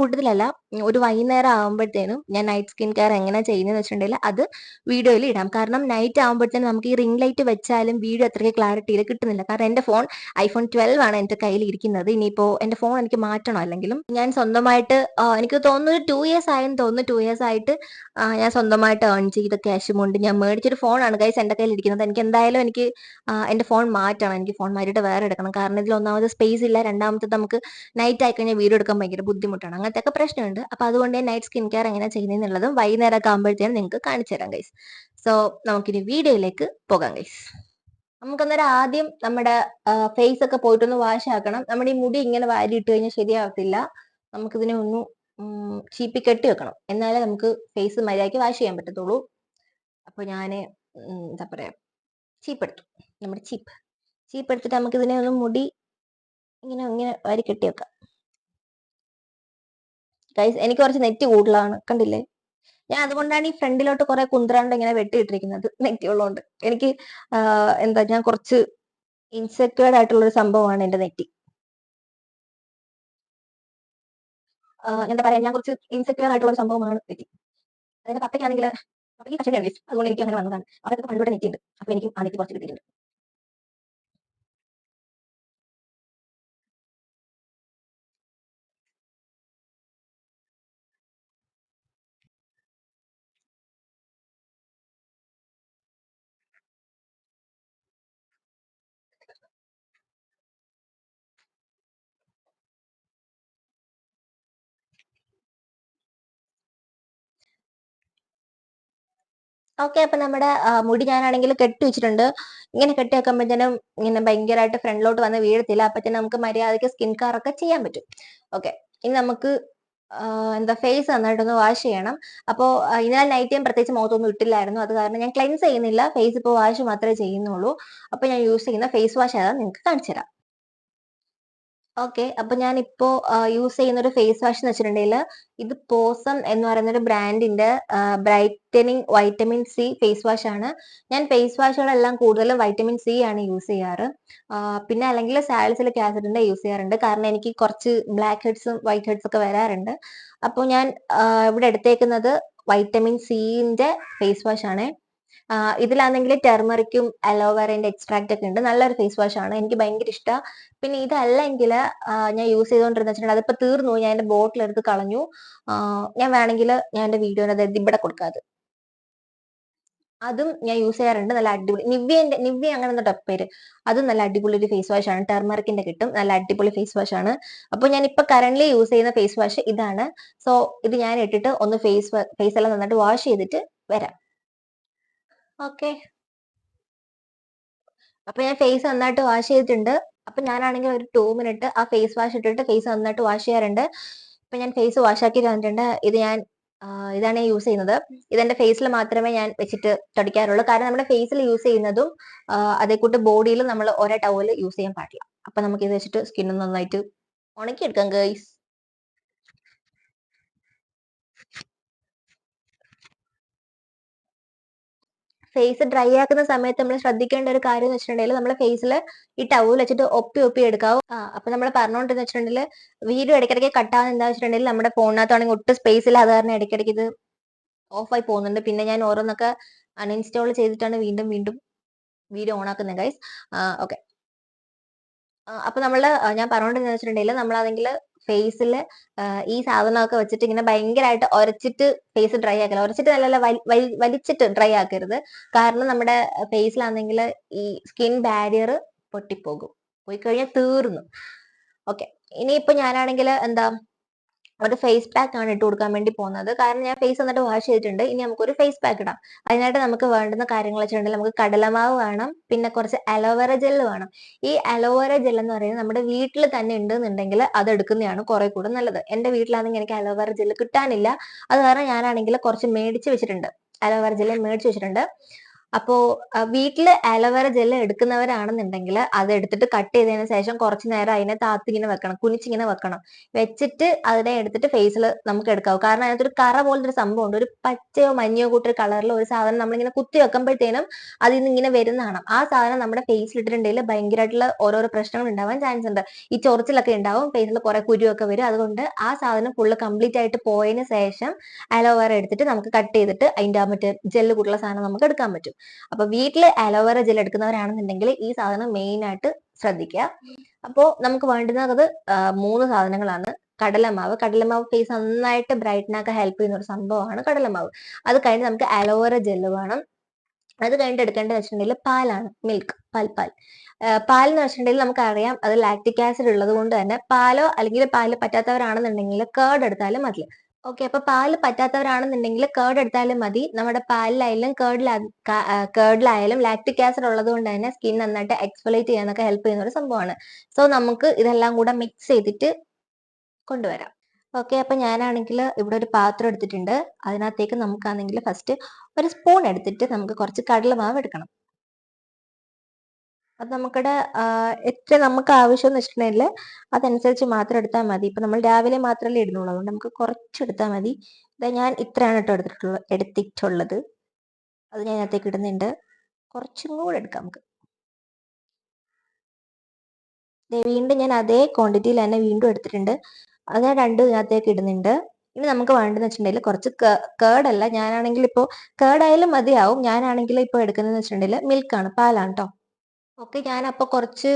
കൂട്ടത്തിലല്ല, ഒരു വൈകുന്നേരം ആകുമ്പോഴത്തേനും ഞാൻ നൈറ്റ് സ്കിൻ കെയർ എങ്ങനെ ചെയ്യുന്നതെന്ന് വെച്ചിട്ടുണ്ടെങ്കിൽ അത് വീഡിയോയിൽ ഇടാം. കാരണം നൈറ്റ് ആകുമ്പോഴത്തേനും നമുക്ക് ഈ റിംഗ് ലൈറ്റ് വെച്ചാലും വീഡിയോ അത്രയ്ക്ക് ക്ലാരിറ്റിയിൽ കിട്ടുന്നില്ല. കാരണം എന്റെ ഫോൺ iPhone 12 ആണ് എന്റെ കയ്യിൽ ഇരിക്കുന്നത്. ഇനിയിപ്പോ എന്റെ ഫോൺ എനിക്ക് മാറ്റണം. അല്ലെങ്കിലും ഞാൻ സ്വന്തമായിട്ട് എനിക്ക് തോന്നുന്നു 2 ഇയേഴ്സ് ആയെന്ന് തോന്നുന്നു. 2 ഇയേഴ്സ് ആയിട്ട് ഞാൻ സ്വന്തമായിട്ട് ഏൺ ചെയ്ത ക്യാഷ് കൊണ്ട് ഞാൻ മേടിച്ചൊരു ഫോണാണ് ഗൈസ് എന്റെ കയ്യിൽ ഇരിക്കുന്നത്. എനിക്ക് എന്തായാലും എന്റെ ഫോൺ മാറ്റണം. എനിക്ക് ഫോൺ മാറ്റിയിട്ട് വേറെ എടുക്കണം. കാരണം ഇതിൽ ഒന്നാമത് സ്പേസ് ഇല്ല, രണ്ടാമത്തെ നമുക്ക് നൈറ്റ് ആയിക്കഴിഞ്ഞാൽ വീഡിയോ എടുക്കാൻ ഭയങ്കര ബുദ്ധിമുട്ടാണ്. അങ്ങനത്തെ ഒക്കെ പ്രശ്നമുണ്ട്. അപ്പൊ അതുകൊണ്ട് ഞാൻ നൈറ്റ് സ്കിൻ കെയർ എങ്ങനെ ചെയ്യുന്നതെന്നുള്ളതും വൈകുന്നേരമൊക്കെ ആകുമ്പോഴത്തേനും നിങ്ങൾക്ക് കാണിച്ചു തരാം ഗൈസ്. സോ നമുക്കിനി വീഡിയോയിലേക്ക് പോകാം ഗൈസ്. നമുക്കന്നേരം ആദ്യം നമ്മുടെ ഫേസ് ഒക്കെ പോയിട്ടൊന്ന് വാഷ് ആക്കണം. നമ്മുടെ ഈ മുടി ഇങ്ങനെ വാരി ഇട്ട് കഴിഞ്ഞാൽ ശരിയാവത്തില്ല. നമുക്കിതിനെ ഒന്ന് ചീപ്പി കെട്ടി വെക്കണം. എന്നാലേ നമുക്ക് ഫേസ് മര്യാദയ്ക്ക് വാഷ് ചെയ്യാൻ പറ്റത്തുള്ളൂ. അപ്പൊ ഞാന് എന്താ പറയാ, ചീപ്പ് എടുത്തു. നമ്മുടെ ചീപ്പ് എടുത്തിട്ട് നമുക്ക് ഇതിനെ ഒന്ന് മുടി ഇങ്ങനെ ഇങ്ങനെ വാരി കെട്ടി വെക്കാം. ഗൈസ്, എനിക്ക് കുറച്ച് നെറ്റ് കൂടുതലാണ്, കണ്ടില്ലേ? ഞാൻ അതുകൊണ്ടാണ് ഈ ഫ്രണ്ടിലോട്ട് കുറെ കുന്ത്രാണ്ട് ഇങ്ങനെ വെട്ടിയിട്ടിരിക്കുന്നത്, നെറ്റ് ഉള്ളതുകൊണ്ട്. എനിക്ക് എന്താ, ഞാൻ കുറച്ച് ഇൻസെക്യൂർഡ് ആയിട്ടുള്ള ഒരു സംഭവമാണ് എന്റെ നെറ്റി. എന്താ പറയാ, ഞാൻ കുറച്ച് ഇൻസെക്യൂർ ആയിട്ടുള്ള ഒരു സംഭവമാണ് നെറ്റി. അതായത് പപ്പയ്ക്കാണെങ്കിൽ പപ്പയ്ക്ക് കഷണ്ടി ആണ്, അതുകൊണ്ട് എനിക്ക് അങ്ങനെ വന്നതാണ്. അതൊക്കെ പണ്ടിവിടെ നെറ്റി ഉണ്ട്, അപ്പൊ എനിക്ക് ആ നെറ്റി കുറച്ച് കിട്ടിയിട്ടുണ്ട്. ഓക്കെ, അപ്പൊ നമ്മുടെ മുടി ഞാനാണെങ്കിൽ കെട്ടി വെച്ചിട്ടുണ്ട്. ഇങ്ങനെ കെട്ടി വെക്കുമ്പോഴത്തേനും ഇങ്ങനെ ഭയങ്കരമായിട്ട് ഫ്രണ്ടിലോട്ട് വന്ന് വീഴത്തില്ല. അപ്പത്തേനും നമുക്ക് മര്യാദയ്ക്ക് സ്കിൻ കെയർ ഒക്കെ ചെയ്യാൻ പറ്റും. ഓക്കെ, ഇനി നമുക്ക് എന്താ, ഫേസ് നന്നായിട്ടൊന്ന് വാഷ് ചെയ്യണം. അപ്പോൾ ഇന്നലെ നൈറ്റ് ടൈം പ്രത്യേകിച്ച് മുഖത്തൊന്നും ഇട്ടില്ലായിരുന്നു, അത് കാരണം ഞാൻ ക്ലെൻസ് ചെയ്യുന്നില്ല, ഫേസ് ഇപ്പോൾ വാഷ് മാത്രമേ ചെയ്യുന്നുള്ളൂ. അപ്പൊ ഞാൻ യൂസ് ചെയ്യുന്ന ഫേസ് വാഷ് ഏതാ നിങ്ങൾക്ക് കാണിച്ചു തരാം. ഓക്കെ, അപ്പൊ ഞാൻ ഇപ്പോ യൂസ് ചെയ്യുന്ന ഒരു ഫേസ് വാഷ് എന്ന് വെച്ചിട്ടുണ്ടെങ്കിൽ ഇത് പോസം എന്ന് പറയുന്ന ഒരു ബ്രാൻഡിന്റെ brightening vitamin C face wash ആണ്. ഞാൻ ഫേസ് വാഷുകളെല്ലാം കൂടുതലും വൈറ്റമിൻ സി ആണ് യൂസ് ചെയ്യാറ്. പിന്നെ അല്ലെങ്കിൽ സാലിസിലിക് ആസിഡിന്റെ യൂസ് ചെയ്യാറുണ്ട്, കാരണം എനിക്ക് കുറച്ച് ബ്ലാക്ക് ഹെഡ്സും വൈറ്റ് ഹെഡ്സ് ഒക്കെ വരാറുണ്ട്. അപ്പോൾ ഞാൻ ഇവിടെ എടുത്തേക്കുന്നത് വൈറ്റമിൻ സിന്റെ ഫേസ് വാഷ് ആണ്. ഇതിലാണെങ്കിൽ ടെർമറിക്കും അലോവേറന്റെ എക്സ്ട്രാക്ട് ഒക്കെ ഉണ്ട്. നല്ലൊരു ഫേസ് വാഷ് ആണ്, എനിക്ക് ഭയങ്കര ഇഷ്ടമാണ്. പിന്നെ ഇതല്ലെങ്കിൽ ഞാൻ യൂസ് ചെയ്തുകൊണ്ടിരുന്ന വെച്ചിട്ടുണ്ടെങ്കിൽ അതിപ്പോ തീർന്നു, ഞാൻ എന്റെ ബോട്ടിൽ എടുത്ത് കളഞ്ഞു. ഞാൻ വേണമെങ്കിൽ ഞാൻ എന്റെ വീഡിയോ അതായത് ഇവിടെ കൊടുക്കാതെ, അതും ഞാൻ യൂസ് ചെയ്യാറുണ്ട്. നല്ല അടിപൊളി നിവ്യ അങ്ങനെ എന്താ പേര്, അതും നല്ല അടിപൊളി ഒരു ഫേസ് വാഷ് ആണ്. ടെർമറിക്കിന്റെ കിട്ടും, നല്ല അടിപൊളി ഫേസ് വാഷ് ആണ്. അപ്പൊ ഞാൻ ഇപ്പൊ കറന്റ് യൂസ് ചെയ്യുന്ന ഫേസ് വാഷ് ഇതാണ്. സോ ഇത് ഞാൻ ഇട്ടിട്ട് ഒന്ന് ഫേസ് എല്ലാം നന്നായിട്ട് വാഷ് ചെയ്തിട്ട് വരാം. ഓക്കെ, അപ്പൊ ഞാൻ ഫേസ് നന്നായിട്ട് വാഷ് ചെയ്തിട്ടുണ്ട്. അപ്പൊ ഞാനാണെങ്കിൽ ഒരു 2 മിനിറ്റ് ആ ഫേസ് വാഷ് ഇട്ടിട്ട് ഫേസ് നന്നായിട്ട് വാഷ് ചെയ്യാറുണ്ട്. ഇപ്പൊ ഞാൻ ഫേസ് വാഷ് ആക്കി വന്നിട്ടുണ്ട്. ഇതാണ് ഞാൻ യൂസ് ചെയ്യുന്നത്. ഇതെന്റെ ഫേസിൽ മാത്രമേ ഞാൻ വെച്ചിട്ട് തുടയ്ക്കാറുള്ളൂ, കാരണം നമ്മുടെ ഫേസിൽ യൂസ് ചെയ്യുന്നതും അതേക്കൂട്ട് ബോഡിയിൽ നമ്മൾ ഒരേ ടവൽ യൂസ് ചെയ്യാൻ പാടില്ല. അപ്പൊ നമുക്ക് ഇത് വെച്ചിട്ട് സ്കിൻ നന്നായിട്ട് ഉണക്കിയെടുക്കാം ഗൈസ്. ഫേസ് ഡ്രൈ ആക്കുന്ന സമയത്ത് നമ്മൾ ശ്രദ്ധിക്കേണ്ട ഒരു കാര്യം എന്ന് വെച്ചിട്ടുണ്ടെങ്കിൽ നമ്മുടെ ഫേസിൽ ഈ ടവൽ വെച്ചിട്ട് ഒപ്പി എടുക്കാവും. അപ്പൊ നമ്മൾ പറഞ്ഞുകൊണ്ടിരുന്ന വെച്ചിട്ടുണ്ടെങ്കിൽ വീഡിയോ ഇടയ്ക്കിടയ്ക്ക് കട്ടാവുന്ന എന്താ വെച്ചിട്ടുണ്ടെങ്കിൽ നമ്മുടെ ഫോണിനകത്താണെങ്കിൽ ഒട്ടും സ്പേസ് ഇല്ല, അത് കാരണം ഇടയ്ക്കിടയ്ക്ക് ഇത് ഓഫായി പോകുന്നുണ്ട്. പിന്നെ ഞാൻ ഓരോന്നൊക്കെ അൺഇൻസ്റ്റാൾ ചെയ്തിട്ടാണ് വീണ്ടും വീണ്ടും വീഡിയോ ഓൺ ആക്കുന്നത് ഗൈസ്. ഓക്കെ, അപ്പൊ ഞാൻ പറഞ്ഞുകൊണ്ടിരുന്ന വെച്ചിട്ടുണ്ടെങ്കിൽ നമ്മളാണെങ്കിൽ ഫേസിൽ ഈ സാധനമൊക്കെ വെച്ചിട്ട് ഇങ്ങനെ ഭയങ്കരമായിട്ട് ഉരച്ചിട്ട് ഫേസ് ഡ്രൈ ആക്കല, ഉരച്ചിട്ട് നല്ല വലിച്ചിട്ട് ഡ്രൈ ആക്കരുത്. കാരണം നമ്മുടെ ഫേസിലാണെങ്കിൽ ഈ സ്കിൻ ബാരിയർ പൊട്ടിപ്പോകും, പോയി കഴിഞ്ഞാൽ തീർന്നു. ഓക്കെ, ഇനിയിപ്പോ ഞാനാണെങ്കിൽ എന്താ, ഒരു ഫേസ് പാക്ക് ആണ് ഇട്ട് കൊടുക്കാൻ വേണ്ടി പോകുന്നത്, കാരണം ഞാൻ ഫേസ് എന്നിട്ട് വാഷ് ചെയ്തിട്ടുണ്ട്. ഇനി നമുക്കൊരു ഫേസ് പാക്ക് ഇടാം. അതിനായിട്ട് നമുക്ക് വേണ്ടുന്ന കാര്യങ്ങൾ വെച്ചിട്ടുണ്ടെങ്കിൽ നമുക്ക് കടലമാവ് വേണം, പിന്നെ കുറച്ച് അലോവേറ ജെല്ല് വേണം. ഈ അലോവേറ ജെൽ എന്ന് പറയുന്നത് നമ്മുടെ വീട്ടിൽ തന്നെ ഉണ്ടെന്നുണ്ടെങ്കിൽ അത് എടുക്കുന്നതാണ് കുറെ കൂടെ നല്ലത്. എന്റെ വീട്ടിലാണെങ്കിൽ എനിക്ക് അലോവേറ ജെല്ല് കിട്ടാനില്ല, അത് കാരണം ഞാനാണെങ്കിൽ കുറച്ച് മേടിച്ച് വെച്ചിട്ടുണ്ട്, അലോവേറ ജെല്ല് മേടിച്ച് വെച്ചിട്ടുണ്ട്. അപ്പോ വീട്ടില് അലോവേറ ജെല്ല് എടുക്കുന്നവരാണെന്നുണ്ടെങ്കിൽ അത് എടുത്തിട്ട് കട്ട് ചെയ്തതിന് ശേഷം കുറച്ച് നേരം അതിനെ താത്തിങ്ങനെ വെക്കണം, കുനിച്ചിങ്ങനെ വെക്കണം. വെച്ചിട്ട് അതിനെ എടുത്തിട്ട് ഫേസിൽ നമുക്ക് എടുക്കാവും. കാരണം അതിനകത്തൊരു കറ പോലത്തെ ഒരു സംഭവം ഉണ്ട്, ഒരു പച്ചയോ മഞ്ഞയോ കൂട്ടൊരു കളറിലോ ഒരു സാധനം നമ്മളിങ്ങനെ കുത്തി വെക്കുമ്പോഴത്തേനും അതിൽ നിന്ന് ഇങ്ങനെ വരുന്നതാണ്. ആ സാധനം നമ്മുടെ ഫേസിൽ ഇട്ടിട്ടുണ്ടെങ്കിൽ ഭയങ്കരമായിട്ടുള്ള ഓരോരോ പ്രശ്നങ്ങൾ ഉണ്ടാവാൻ ചാൻസ് ഉണ്ട്. ഈ ചൊറിച്ചിലൊക്കെ ഉണ്ടാവും, ഫേസിൽ കുറെ കുരുവൊക്കെ വരും. അതുകൊണ്ട് ആ സാധനം ഫുള്ള് കംപ്ലീറ്റ് ആയിട്ട് പോയതിന് ശേഷം അലോവേറ എടുത്തിട്ട് നമുക്ക് കട്ട് ചെയ്തിട്ട് അതിന്റെ മറ്റേ ജെല്ല് കൂട്ടുള്ള സാധനം നമുക്ക് എടുക്കാൻ പറ്റും. അപ്പൊ വീട്ടില് അലോവേറ ജെൽ എടുക്കുന്നവരാണെന്നുണ്ടെങ്കിൽ ഈ സാധനം മെയിൻ ആയിട്ട് ശ്രദ്ധിക്കുക. അപ്പോ നമുക്ക് വേണ്ടുന്നത് 3 സാധനങ്ങളാണ്. കടലമാവ് ഫേസ് നന്നായിട്ട് ബ്രൈറ്റൻ ആക്കാൻ ഹെൽപ്പ് ചെയ്യുന്ന ഒരു സംഭവമാണ് കടലമാവ്. അത് കഴിഞ്ഞ് നമുക്ക് അലോവേറ ജെല്ല് വേണം. അത് കഴിഞ്ഞിട്ട് എടുക്കേണ്ടത് വെച്ചിട്ടുണ്ടെങ്കിൽ പാലാണ്, മിൽക്ക്, പാൽ. പാലെന്ന് വെച്ചിട്ടുണ്ടെങ്കിൽ നമുക്കറിയാം അത് ലാക്റ്റിക് ആസിഡ് ഉള്ളത് കൊണ്ട് തന്നെ പാലോ അല്ലെങ്കിൽ പാല് പറ്റാത്തവരാണെന്നുണ്ടെങ്കിൽ കേർഡ് എടുത്താലും മതി. ഓക്കെ, അപ്പൊ പാല് പറ്റാത്തവരാണെന്നുണ്ടെങ്കിൽ കേർഡ് എടുത്താലും മതി. നമ്മുടെ പാലിലായാലും കേർഡിലായാലും ലാക്റ്റിക് ആസിഡ് ഉള്ളത് കൊണ്ട് തന്നെ സ്കിൻ നന്നായിട്ട് എക്സ്ഫോളിയേറ്റ് ചെയ്യാനൊക്കെ ഹെൽപ്പ് ചെയ്യുന്ന ഒരു സംഭവമാണ്. സോ നമുക്ക് ഇതെല്ലാം കൂടെ മിക്സ് ചെയ്തിട്ട് കൊണ്ടുവരാം. ഓക്കെ, അപ്പൊ ഞാനാണെങ്കിൽ ഇവിടെ ഒരു പാത്രം എടുത്തിട്ടുണ്ട്. അതിനകത്തേക്ക് നമുക്കാണെങ്കിൽ ഫസ്റ്റ് ഒരു സ്പൂൺ എടുത്തിട്ട് നമുക്ക് കുറച്ച് കടലമാവ് എടുക്കണം. അത് നമുക്കിടെ എത്ര നമുക്ക് ആവശ്യം എന്ന് വെച്ചിട്ടുണ്ടെങ്കിൽ അതനുസരിച്ച് മാത്രം എടുത്താൽ മതി. ഇപ്പൊ നമ്മൾ രാവിലെ മാത്രമല്ലേ ഇടുന്നുള്ളൂ, അതുകൊണ്ട് നമുക്ക് കുറച്ച് എടുത്താൽ മതി. ഇതാ ഞാൻ ഇത്രയാണ് കേട്ടോ എടുത്തിട്ടുള്ളത്. അത് ഞാൻ അതിനകത്തേക്ക് ഇടുന്നുണ്ട്. കുറച്ചും കൂടെ എടുക്കാം നമുക്ക്. വീണ്ടും ഞാൻ അതേ ക്വാണ്ടിറ്റിയിൽ തന്നെ വീണ്ടും എടുത്തിട്ടുണ്ട്. അത് ഞാൻ രണ്ടും ഇതിനകത്തേക്ക് ഇടുന്നുണ്ട്. ഇനി നമുക്ക് വേണ്ടതെന്ന് വെച്ചിട്ടുണ്ടെങ്കിൽ കുറച്ച് കേടല്ല, ഞാനാണെങ്കിൽ ഇപ്പോൾ കേടായാലും മതിയാവും. ഞാനാണെങ്കിൽ ഇപ്പോൾ എടുക്കുന്നതെന്ന് വെച്ചിട്ടുണ്ടെങ്കിൽ മിൽക്കാണ്, പാലാണ് കേട്ടോ. ഓക്കെ, ഞാനപ്പോൾ കുറച്ച്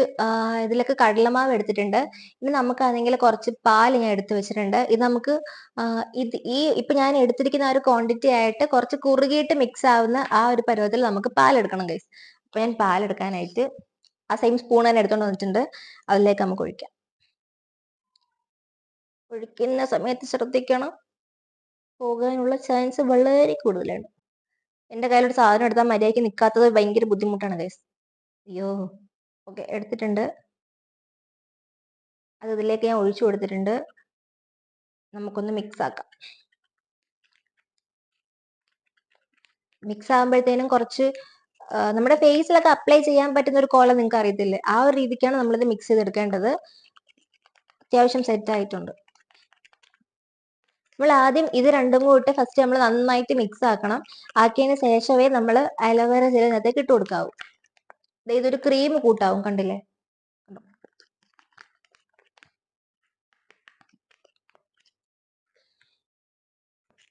ഇതിലൊക്കെ കടലമാവ് എടുത്തിട്ടുണ്ട്. ഇനി നമുക്കാണെങ്കിൽ കുറച്ച് പാൽ ഞാൻ എടുത്തു വെച്ചിട്ടുണ്ട്. ഇത് നമുക്ക് ഇപ്പൊ ഞാൻ എടുത്തിരിക്കുന്ന ആ ഒരു ക്വാണ്ടിറ്റി ആയിട്ട് കുറച്ച് കുറുകിയിട്ട് മിക്സ് ആവുന്ന ആ ഒരു പരുവത്തിൽ നമുക്ക് പാൽ എടുക്കണം ഗൈസ്. അപ്പൊ ഞാൻ പാൽ എടുക്കാനായിട്ട് ആ സെയിം സ്പൂൺ തന്നെ എടുത്തോണ്ട് വന്നിട്ടുണ്ട്. അതിലേക്ക് നമുക്ക് ഒഴിക്കാം. ഒഴിക്കുന്ന സമയത്ത് ശ്രദ്ധിക്കണം, പോകാനുള്ള ചാൻസ് വളരെ കൂടുതലാണ്. എന്റെ കയ്യിലൊരു സാധനം എടുത്താൽ മര്യാദയ്ക്ക് നിൽക്കാത്തത് ഭയങ്കര ബുദ്ധിമുട്ടാണ് ഗൈസ്. അയ്യോ. ഓക്കെ, എടുത്തിട്ടുണ്ട്. അത് ഇതിലേക്ക് ഞാൻ ഒഴിച്ചു കൊടുത്തിട്ടുണ്ട്. നമുക്കൊന്ന് മിക്സ് ആക്കാം. മിക്സ് ആകുമ്പോഴത്തേനും കുറച്ച് നമ്മുടെ ഫേസിലൊക്കെ അപ്ലൈ ചെയ്യാൻ പറ്റുന്ന ഒരു കോലം നിങ്ങൾക്ക് അറിയത്തില്ലേ, ആ ഒരു രീതിക്കാണ് നമ്മളിത് മിക്സ് ചെയ്തെടുക്കേണ്ടത്. അത്യാവശ്യം സെറ്റ് ആയിട്ടുണ്ട്. നമ്മൾ ആദ്യം ഇത് രണ്ടും കൂടി ഫസ്റ്റ് നമ്മൾ നന്നായിട്ട് മിക്സ് ആക്കണം. ആക്കിയതിന് ശേഷമേ നമ്മൾ അലോവേറ ജെല്ലിനകത്തേക്ക് ഇട്ട് കൊടുക്കാവൂ. ഇതൊരു ക്രീം കൂട്ടാവും, കണ്ടില്ലേ?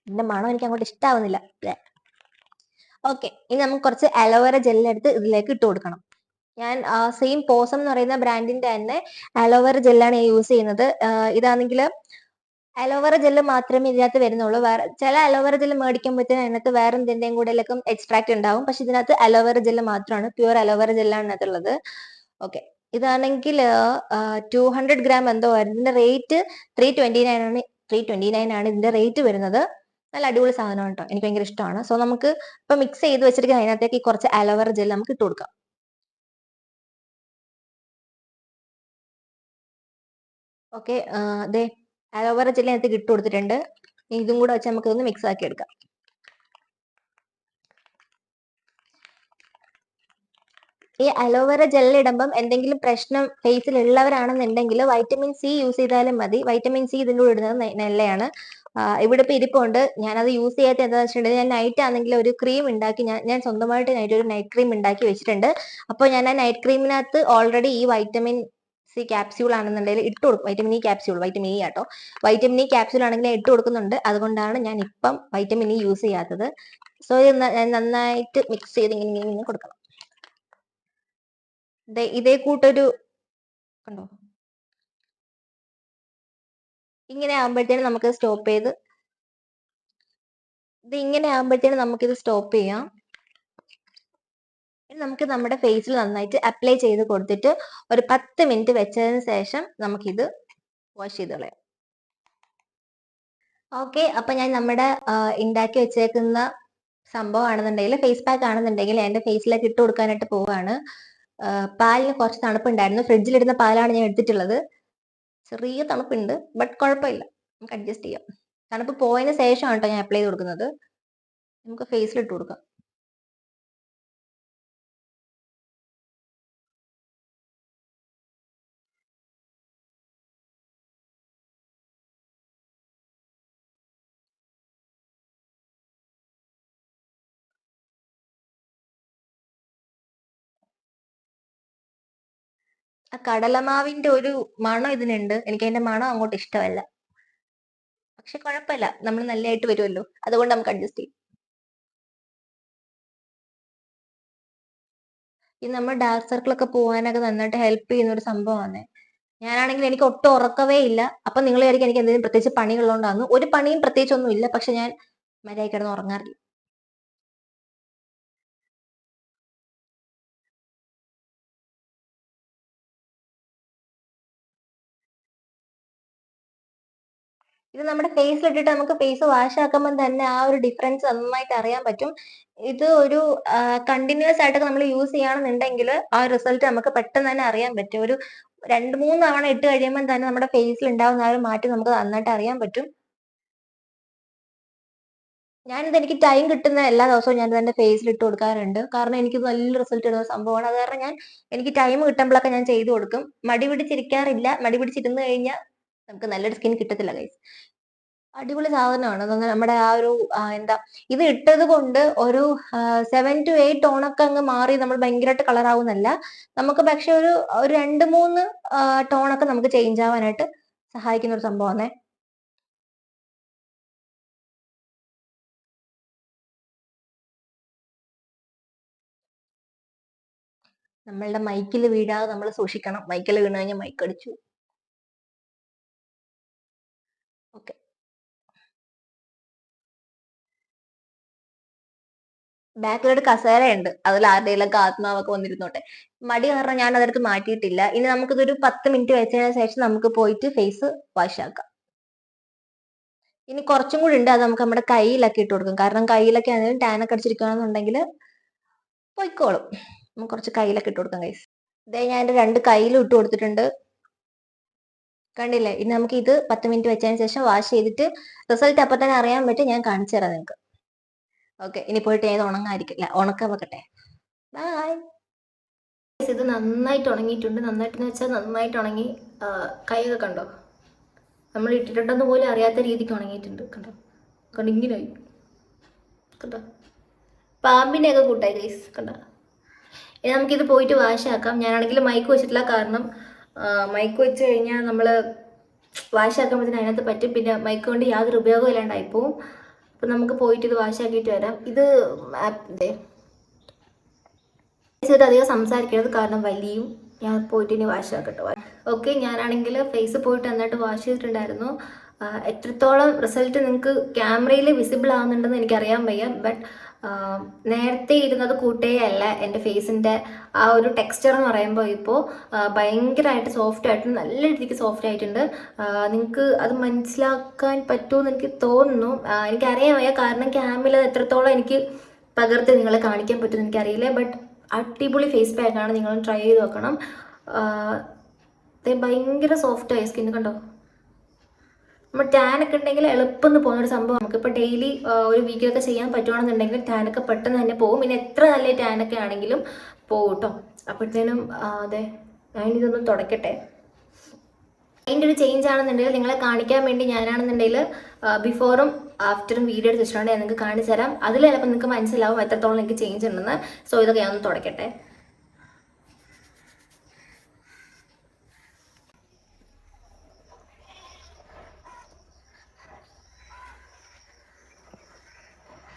ഇതിന്റെ മണം എനിക്ക് അങ്ങോട്ട് ഇഷ്ടാവുന്നില്ല. ഓക്കെ, ഇനി നമുക്ക് കുറച്ച് അലോവേറ ജെല്ലെടുത്ത് ഇതിലേക്ക് ഇട്ട് കൊടുക്കണം. ഞാൻ സെയിം പോസം എന്ന് പറയുന്ന ബ്രാൻഡിന്റെ തന്നെ അലോവേറ ജെല്ലാണ് ഞാൻ യൂസ് ചെയ്യുന്നത്. ഇതാണെങ്കിൽ അലോവേറ ജെല്ല് മാത്രമേ ഇതിനകത്ത് വരുന്നുള്ളൂ. വേറെ ചില അലോവേറ ജെല്ല് മേടിക്കുമ്പോഴത്തേനും അതിനകത്ത് വേറെ എന്തിന്റെയും കൂടെ എക്സ്ട്രാക്ട് ഉണ്ടാവും. പക്ഷെ ഇതിനകത്ത് അലോവേറ ജെല്ല് മാത്രമാണ്, പ്യുവർ അലോവേറ ജെല്ലാണ് ഇതിനകത്തുള്ളത്. ഓക്കെ, ഇതാണെങ്കിൽ 200 ഗ്രാം എന്തോ ആയിരുന്നു ഇതിന്റെ റേറ്റ്. 329 ആണ് ഇതിന്റെ റേറ്റ് വരുന്നത്. നല്ല അടിപൊളി സാധനമാണ് കേട്ടോ, എനിക്ക് ഭയങ്കര ഇഷ്ടമാണ്. സോ നമുക്ക് ഇപ്പൊ മിക്സ് ചെയ്ത് വെച്ചിരിക്കുന്ന അതിനകത്തേക്ക് കുറച്ച് അലോവേറ ജെൽ നമുക്ക് ഇട്ട് കൊടുക്കാം. ഓക്കെ, അതെ, അലോവേറ ജെൽ അതിനകത്തേക്ക് ഇട്ട് കൊടുത്തിട്ടുണ്ട്. ഇതും കൂടെ വെച്ച് നമുക്ക് ഒന്ന് മിക്സ് ആക്കി എടുക്കാം. ഈ അലോവേറ ജെൽ ഇടുമ്പം എന്തെങ്കിലും പ്രശ്നം ഫേസിൽ ഉള്ളവരാണെന്നുണ്ടെങ്കിൽ വൈറ്റമിൻ സി യൂസ് ചെയ്താലും മതി. വൈറ്റമിൻ സി ഇതിൻ്റെ കൂടെ ഇടുന്നത് നല്ലതാണ്. ഇവിടെ ഇപ്പൊ ഇരിപ്പുണ്ട്. ഞാനത് യൂസ് ചെയ്യാത്ത എന്താണെന്ന് വെച്ചിട്ടുണ്ടെങ്കിൽ ഞാൻ നൈറ്റ് ആണെങ്കിൽ ഒരു ക്രീം ഉണ്ടാക്കി ഞാൻ സ്വന്തമായിട്ട് ഒരു നൈറ്റ് ക്രീം ഉണ്ടാക്കി വെച്ചിട്ടുണ്ട്. അപ്പോൾ ഞാൻ ആ നൈറ്റ് ക്രീമിനകത്ത് ഓൾറെഡി ഈ വൈറ്റമിൻ സി ക്യാപ്സ്യൂൾ ആണെന്നുണ്ടെങ്കിൽ ഇട്ട് കൊടുക്കും. Vitamin E capsule, vitamin E ആട്ടോ, വൈറ്റമിൻ ഇ ക്യാപ്സ്യൂൾ ആണെങ്കിൽ ഞാൻ ഇട്ട് കൊടുക്കുന്നുണ്ട്. അതുകൊണ്ടാണ് ഞാൻ ഇപ്പം വൈറ്റമിൻ ഇ യൂസ് ചെയ്യാത്തത്. സോ ഇത് നന്നായിട്ട് മിക്സ് ചെയ്ത് ഇങ്ങനെ കൊടുക്കണം. ഇതേ കൂട്ടൊരു കണ്ടോ, ഇങ്ങനെ ആകുമ്പോഴത്തേനും നമുക്ക് സ്റ്റോപ്പ് ചെയ്ത് ഇങ്ങനെ ആകുമ്പോഴത്തേനും നമുക്കിത് സ്റ്റോപ്പ് ചെയ്യാം. ഇനി നമുക്ക് നമ്മുടെ ഫേസിൽ നന്നായിട്ട് അപ്ലൈ ചെയ്ത് കൊടുത്തിട്ട് ഒരു 10 മിനിറ്റ് വെച്ചതിന് ശേഷം നമുക്കിത് വാഷ് ചെയ്ത് കളയാം. ഓക്കെ, അപ്പൊ ഞാൻ നമ്മുടെ ഉണ്ടാക്കി വെച്ചേക്കുന്ന സംഭവമാണെന്നുണ്ടെങ്കിൽ ഫേസ് പാക്ക് ആണെന്നുണ്ടെങ്കിൽ എന്റെ ഫേസിലേക്ക് ഇട്ട് കൊടുക്കാനായിട്ട് പോവുകയാണ്. പാലിന് കുറച്ച് തണുപ്പുണ്ടായിരുന്നു, ഫ്രിഡ്ജിലിടുന്ന പാലാണ് ഞാൻ എടുത്തിട്ടുള്ളത്. ചെറിയ തണുപ്പുണ്ട്, ബട്ട് കുഴപ്പമില്ല, നമുക്ക് അഡ്ജസ്റ്റ് ചെയ്യാം. തണുപ്പ് പോയതിന് ശേഷമാണ് കേട്ടോ ഞാൻ അപ്ലൈ ചെയ്ത് കൊടുക്കുന്നത്. നമുക്ക് ഫേസിൽ ഇട്ട് കൊടുക്കാം. ആ കടലമാവിന്റെ ഒരു മണം ഇതിനുണ്ട്, എനിക്ക് അതിന്റെ മണം അങ്ങോട്ട് ഇഷ്ടമല്ല. പക്ഷെ കുഴപ്പമില്ല, നമ്മൾ നല്ലതായിട്ട് വരുമല്ലോ, അതുകൊണ്ട് നമുക്ക് അഡ്ജസ്റ്റ് ചെയ്യും. ഈ നമ്മൾ ഡാർക്ക് സർക്കിൾ ഒക്കെ പോകാനൊക്കെ നന്നായിട്ട് ഹെൽപ്പ് ചെയ്യുന്ന ഒരു സംഭവമാണ്. ഞാനാണെങ്കിൽ എനിക്ക് ഒട്ടും ഉറക്കവേ ഇല്ല. അപ്പൊ നിങ്ങൾ വിചാരിക്കും എനിക്ക് എന്തെങ്കിലും പ്രത്യേകിച്ച് പണികളുണ്ടാകുന്നു. ഒരു പണിയും പ്രത്യേകിച്ചൊന്നും ഇല്ല, പക്ഷെ ഞാൻ മര്യാദയ്ക്ക് കിടന്ന് ഉറങ്ങാറില്ല. ഇത് നമ്മുടെ ഫേസിലിട്ടിട്ട് നമുക്ക് ഫേസ് വാഷ് ആക്കുമ്പോൾ തന്നെ ആ ഒരു ഡിഫറൻസ് നന്നായിട്ട് അറിയാൻ പറ്റും. ഇത് ഒരു കണ്ടിന്യൂസ് ആയിട്ടൊക്കെ നമ്മൾ യൂസ് ചെയ്യുകയാണെന്നുണ്ടെങ്കിൽ ആ റിസൾട്ട് നമുക്ക് പെട്ടെന്ന് തന്നെ അറിയാൻ പറ്റും. ഒരു 2-3 തവണ ഇട്ട് കഴിയുമ്പോൾ തന്നെ നമ്മുടെ ഫേസിൽ ഉണ്ടാവുന്ന ആ ഒരു മാറ്റം നമുക്ക് നന്നായിട്ട് അറിയാൻ പറ്റും. എനിക്ക് ടൈം കിട്ടുന്ന എല്ലാ ദിവസവും ഞാനിത് എന്റെ ഫേസിൽ ഇട്ട് കൊടുക്കാറുണ്ട്. കാരണം എനിക്ക് നല്ല റിസൾട്ട് തരുന്ന സംഭവമാണ്. അത് കാരണം എനിക്ക് ടൈം കിട്ടുമ്പോഴൊക്കെ ഞാൻ ചെയ്തു കൊടുക്കും. മടി പിടിച്ചിരിക്കാറില്ല. മടി പിടിച്ചിരുന്ന് കഴിഞ്ഞാൽ നമുക്ക് നല്ലൊരു സ്കിൻ കിട്ടത്തില്ല ഗൈസ്. അടിപൊളി സാധനമാണ്. നമ്മുടെ ആ ഒരു എന്താ, ഇത് ഇട്ടത് കൊണ്ട് ഒരു 7 to 8 ടോണൊക്കെ അങ്ങ് മാറി നമ്മൾ ഭയങ്കരമായിട്ട് കളർ ആവുന്നല്ല. നമുക്ക് പക്ഷെ ഒരു 2-3 ടോണൊക്കെ നമുക്ക് ചേഞ്ച് ആവാനായിട്ട് സഹായിക്കുന്ന ഒരു സംഭവമാണേ. നമ്മളുടെ മൈക്കിൽ വീഴാതെ നമ്മൾ സൂക്ഷിക്കണം. മൈക്കിൽ വീണ് കഴിഞ്ഞാൽ മൈക്ക് അടിച്ചു. ഓക്കെ, ബാക്കിലൊരു കസേരയുണ്ട്. അതിൽ ആരുടെയിലൊക്കെ ആത്മാവൊക്കെ വന്നിരുന്നോട്ടെ. മടി കാരണം ഞാൻ അതെടുത്ത് മാറ്റിയിട്ടില്ല. ഇനി നമുക്കിതൊരു 10 മിനിറ്റ് വെച്ചതിന് ശേഷം നമുക്ക് പോയിട്ട് ഫേസ് വാഷ് ആക്കാം. ഇനി കുറച്ചും കൂടി ഉണ്ട്. അത് നമുക്ക് നമ്മുടെ കയ്യിലൊക്കെ ഇട്ട് കൊടുക്കും. കാരണം കയ്യിലൊക്കെ ആണെങ്കിലും ടാനൊക്കെ അടിച്ചിരിക്കുകയാണെന്നുണ്ടെങ്കിൽ പൊയ്ക്കോളും. നമുക്ക് കുറച്ച് കയ്യിലൊക്കെ ഇട്ട് കൊടുക്കാം ഗൈസ്. ഇതേ ഞാൻ എൻ്റെ 2 കയ്യിലും ഇട്ട് കൊടുത്തിട്ടുണ്ട്. കണ്ടില്ലേ? ഇനി നമുക്ക് ഇത് 10 മിനിറ്റ് വെച്ചതിന് ശേഷം വാഷ് ചെയ്തിട്ട് റിസൾട്ട് അപ്പൊ തന്നെ അറിയാൻ പറ്റും. ഞാൻ കാണിച്ചു തരാം നിങ്ങൾക്ക്. ഓക്കെ, ഇനി പോയിട്ട് ഏത് ഉണങ്ങാതിരിക്കില്ല, ഉണക്കാൻ വെക്കട്ടെ. ബൈ. ഇത് നന്നായിട്ട് ഉണങ്ങിയിട്ടുണ്ട്. നന്നായിട്ടെന്ന് വെച്ചാൽ നന്നായിട്ട് ഉണങ്ങി. കൈയൊക്കെ കണ്ടോ? നമ്മൾ ഇട്ടിട്ടുണ്ടെന്ന് പോലും അറിയാത്ത രീതിക്ക് ഉണങ്ങിയിട്ടുണ്ട്. കണ്ടോ? കണ്ടോ ഇങ്ങനെയായി. കണ്ടോ? പാമ്പിനെയൊക്കെ കൂട്ടായി ഗൈസ്. കണ്ടോ? ഇനി നമുക്കിത് പോയിട്ട് വാഷ് ആക്കാം. ഞാനാണെങ്കിൽ മൈക്ക് വെച്ചിട്ടില്ല. കാരണം മൈക്ക് വെച്ച് കഴിഞ്ഞാൽ നമ്മൾ വാഷ് ആക്കുമ്പോഴത്തേന് അതിനകത്ത് പറ്റും. പിന്നെ മൈക്ക് കൊണ്ട് യാതൊരു ഉപയോഗം ഇല്ലാണ്ടായിപ്പോവും. അപ്പം നമുക്ക് പോയിട്ട് ഇത് വാഷ് ആക്കിയിട്ട് വരാം. ഇത് അധികം സംസാരിക്കരുത്, കാരണം വലിയും. ഞാൻ പോയിട്ട് ഇനി വാഷ് ആക്കട്ടെ. ഓക്കെ, ഞാനാണെങ്കിൽ ഫേസ് പോയിട്ട് എന്നിട്ട് വാഷ് ചെയ്തിട്ടുണ്ടായിരുന്നു. എത്രത്തോളം റിസൾട്ട് നിങ്ങൾക്ക് ക്യാമറയിൽ വിസിബിൾ ആവുന്നുണ്ടെന്ന് എനിക്കറിയാൻ വയ്യ. ബട്ട് നേരത്തെ ഇരുന്നത് കൂട്ടേ അല്ല. എൻ്റെ ഫേസിൻ്റെ ആ ഒരു ടെക്സ്ചർ എന്ന് പറയുമ്പോൾ ഇപ്പോൾ ഭയങ്കരമായിട്ട് സോഫ്റ്റ് ആയിട്ട് നല്ല രീതിക്ക് സോഫ്റ്റ് ആയിട്ടുണ്ട്. നിങ്ങൾക്ക് അത് മനസ്സിലാക്കാൻ പറ്റുമെന്ന് എനിക്ക് തോന്നുന്നു. എനിക്കറിയാൻ വയ്യ, കാരണം ക്യാമിൽ അത് എത്രത്തോളം എനിക്ക് പകർത്തി നിങ്ങളെ കാണിക്കാൻ പറ്റുമെന്ന് എനിക്കറിയില്ല. ബട്ട് അടിപൊളി ഫേസ് പാക്കാണ്. നിങ്ങൾ ട്രൈ ചെയ്ത് നോക്കണം. ഭയങ്കര സോഫ്റ്റ് ആയി സ്കിന്ന്. കണ്ടോ? നമ്മൾ ടാനൊക്കെ ഉണ്ടെങ്കിൽ എളുപ്പം പോകുന്നൊരു സംഭവം. നമുക്കിപ്പോൾ ഡെയിലി ഒരു വീക്കിലൊക്കെ ചെയ്യാൻ പറ്റുവാണെന്നുണ്ടെങ്കിൽ ടാനൊക്കെ പെട്ടെന്ന് തന്നെ പോകും. പിന്നെ എത്ര നല്ല ടാനൊക്കെ ആണെങ്കിലും പോകും കേട്ടോ. അപ്പോഴത്തേനും അതെ, ഞാനിതൊന്നും തുടക്കട്ടെ. അതിൻ്റെ ഒരു ചേഞ്ച് ആണെന്നുണ്ടെങ്കിൽ നിങ്ങളെ കാണിക്കാൻ വേണ്ടി ഞാനാണെന്നുണ്ടെങ്കിൽ ബിഫോറും ആഫ്റ്ററും വീഡിയോ എടുത്ത് വെച്ചിട്ടുണ്ട്. ഞാൻ നിങ്ങൾക്ക് കാണിച്ചു തരാം. അതിൽ ചിലപ്പോൾ നിങ്ങൾക്ക് മനസ്സിലാവും എത്രത്തോളം എനിക്ക് ചേഞ്ച് ഉണ്ടെന്ന്. സോ ഇതൊക്കെ ഞാനൊന്ന് തുടക്കട്ടെ.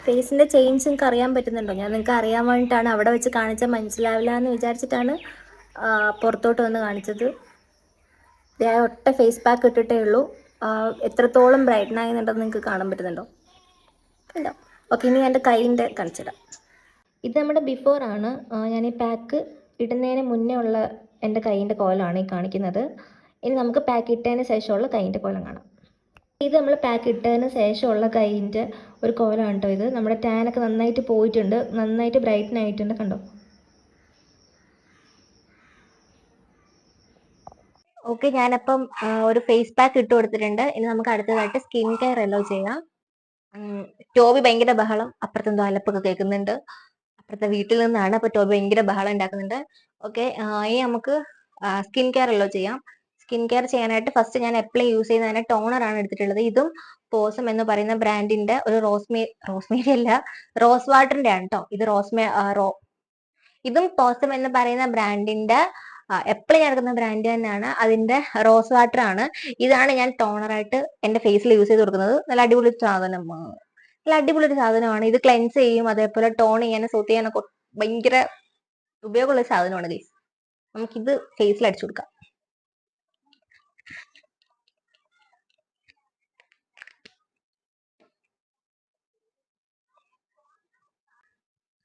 ഫേസിൻ്റെ ചേഞ്ച് നിങ്ങൾക്ക് അറിയാൻ പറ്റുന്നുണ്ടോ? ഞാൻ നിങ്ങൾക്ക് അറിയാൻ വേണ്ടിയിട്ടാണ് അവിടെ വെച്ച് കാണിച്ചാൽ മനസ്സിലാവില്ല എന്ന് വിചാരിച്ചിട്ടാണ് പുറത്തോട്ട് വന്ന് കാണിച്ചത്. ഞാൻ ഒറ്റ ഫേസ് പാക്ക് ഇട്ടിട്ടേ ഉള്ളൂ. എത്രത്തോളം ബ്രൈറ്റൻ ആകുന്നുണ്ടെന്ന് നിങ്ങൾക്ക് കാണാൻ പറ്റുന്നുണ്ടോ? ഉണ്ടോ? ഓക്കെ, ഇനി എൻ്റെ കൈയിൻ്റെ കാണിച്ചിടാം. ഇത് നമ്മുടെ ബിഫോർ ആണ്. ഞാൻ ഈ പാക്ക് ഇടുന്നതിന് മുന്നേ ഉള്ള എൻ്റെ കൈയിൻ്റെ കോലമാണ് ഈ കാണിക്കുന്നത്. ഇനി നമുക്ക് പാക്ക് ഇട്ടതിന് ശേഷമുള്ള കൈയിൻ്റെ കോലം കാണാം. ഇത് നമ്മൾ പാക്ക് ഇട്ടതിന് ശേഷമുള്ള കൈയിൻ്റെ ഒരു കോലമാണ് കേട്ടോ ഇത്. നമ്മുടെ ടാനൊക്കെ നന്നായിട്ട് പോയിട്ടുണ്ട്, നന്നായിട്ട് ബ്രൈറ്റൻ ആയിട്ടുണ്ട്. കണ്ടോ? ഓക്കെ, ഞാനപ്പം ഒരു ഫേസ് പാക്ക് ഇട്ട് കൊടുത്തിട്ടുണ്ട്. ഇനി നമുക്ക് അടുത്തതായിട്ട് സ്കിൻ കെയർ എല്ലോ ചെയ്യാം. ടോബി ഭയങ്കര ബഹളം, അപ്പുറത്തെന്തോ അലപ്പൊക്കെ കേൾക്കുന്നുണ്ട്. അപ്പുറത്തെ വീട്ടിൽ നിന്നാണ്. അപ്പോൾ ടോബി ഭയങ്കര ബഹളം ഉണ്ടാക്കുന്നുണ്ട്. ഓക്കെ, ഇനി നമുക്ക് സ്കിൻ കെയർ എല്ലോ ചെയ്യാം. സ്കിൻ കെയർ ചെയ്യാനായിട്ട് ഫസ്റ്റ് ഞാൻ എപ്പോഴും യൂസ് ചെയ്യുന്നതിന് ടോണറാണ് എടുത്തിട്ടുള്ളത്. ഇതും പോസം എന്ന് പറയുന്ന ബ്രാൻഡിന്റെ ഒരു റോസ്മേരി അല്ല, റോസ് വാട്ടറിന്റെ ആണ് കേട്ടോ. ഇത് ഇതും പോസം എന്ന് പറയുന്ന ബ്രാൻഡിന്റെ എപ്പോഴും ഞാൻ എടുക്കുന്ന ബ്രാൻഡ് തന്നെയാണ്. അതിന്റെ റോസ് വാട്ടർ ആണ്. ഇതാണ് ഞാൻ ടോണറായിട്ട് എന്റെ ഫേസിൽ യൂസ് ചെയ്ത് കൊടുക്കുന്നത്. നല്ല അടിപൊളി സാധനമാണ്. നല്ല അടിപൊളി ഒരു സാധനമാണ്. ഇത് ക്ലെൻസ് ചെയ്യും, അതേപോലെ ടോൺ ചെയ്യാനും സൂത്ത് ചെയ്യാനൊക്കെ ഭയങ്കര ഉപയോഗമുള്ള സാധനമാണ് ഗൈസ്. നമുക്കിത് ഫേസിൽ അടിച്ചു കൊടുക്കാം.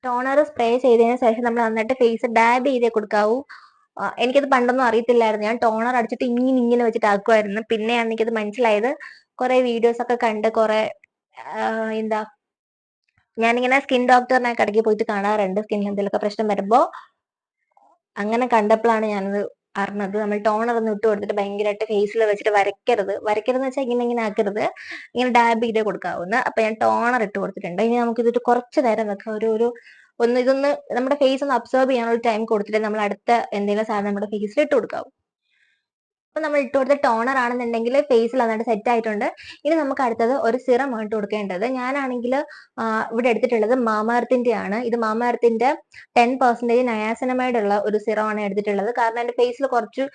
ടോണർ സ്പ്രേ ചെയ്തതിന് ശേഷം നമ്മൾ നന്നായിട്ട് ഫേസ് ഡാബ് ചെയ്തേ കൊടുക്കാവൂ. എനിക്കത് പണ്ടൊന്നും അറിയത്തില്ലായിരുന്നു. ഞാൻ ടോണർ അടിച്ചിട്ട് ഇങ്ങനെ വെച്ചിട്ട് ആക്കുമായിരുന്നു. പിന്നെയാണ് എനിക്കത് മനസ്സിലായത് കുറെ വീഡിയോസ് ഒക്കെ കണ്ട് കുറെ എന്താ ഞാനിങ്ങനെ സ്കിൻ ഡോക്ടറിനെ ഇടയ്ക്ക് പോയിട്ട് കാണാറുണ്ട് സ്കിന്നിൽ എന്തെങ്കിലുമൊക്കെ പ്രശ്നം വരുമ്പോ. അങ്ങനെ കണ്ടപ്പോഴാണ് ഞാനത് അറിഞ്ഞത് നമ്മൾ ടോണർ ഒന്ന് ഇട്ട് കൊടുത്തിട്ട് ഭയങ്കരമായിട്ട് ഫേസിൽ വെച്ചിട്ട് വരയ്ക്കരുത് വെച്ചാൽ ഇങ്ങനെ ആക്കരുത്, ഇങ്ങനെ ഡാബ് ചെയ്ത് കൊടുക്കാവുന്ന. അപ്പൊ ഞാൻ ടോണർ ഇട്ട് കൊടുത്തിട്ടുണ്ട്. ഇനി നമുക്ക് ഇതിട്ട് കുറച്ച് നേരം വെക്കാം, ഇതൊന്ന് നമ്മുടെ ഫേസ് ഒന്ന് അബ്സോർബ് ചെയ്യാനുള്ള ടൈം കൊടുത്തിട്ട് നമ്മൾ അടുത്ത എന്തെങ്കിലും സാധനം നമ്മുടെ ഫേസിൽ ഇട്ട് കൊടുക്കാവും. അപ്പൊ നമ്മൾ ഇട്ട് കൊടുത്ത ടോണർ ആണെന്നുണ്ടെങ്കിൽ ഫേസിൽ നന്നായിട്ട് സെറ്റ് ആയിട്ടുണ്ട്. ഇനി നമുക്ക് അടുത്തത് ഒരു സിറം ആണ് ഇട്ട് കൊടുക്കേണ്ടത്. ഞാനാണെങ്കിൽ ഇവിടെ എടുത്തിട്ടുള്ളത് മാമാർത്തിന്റെ ആണ്. ഇത് മാമാർത്തിന്റെ 10% നയാസിനമൈഡ് ഉള്ള ഒരു സിറം ആണ് എടുത്തിട്ടുള്ളത്. കാരണം എന്റെ ഫേസിൽ കുറച്ച്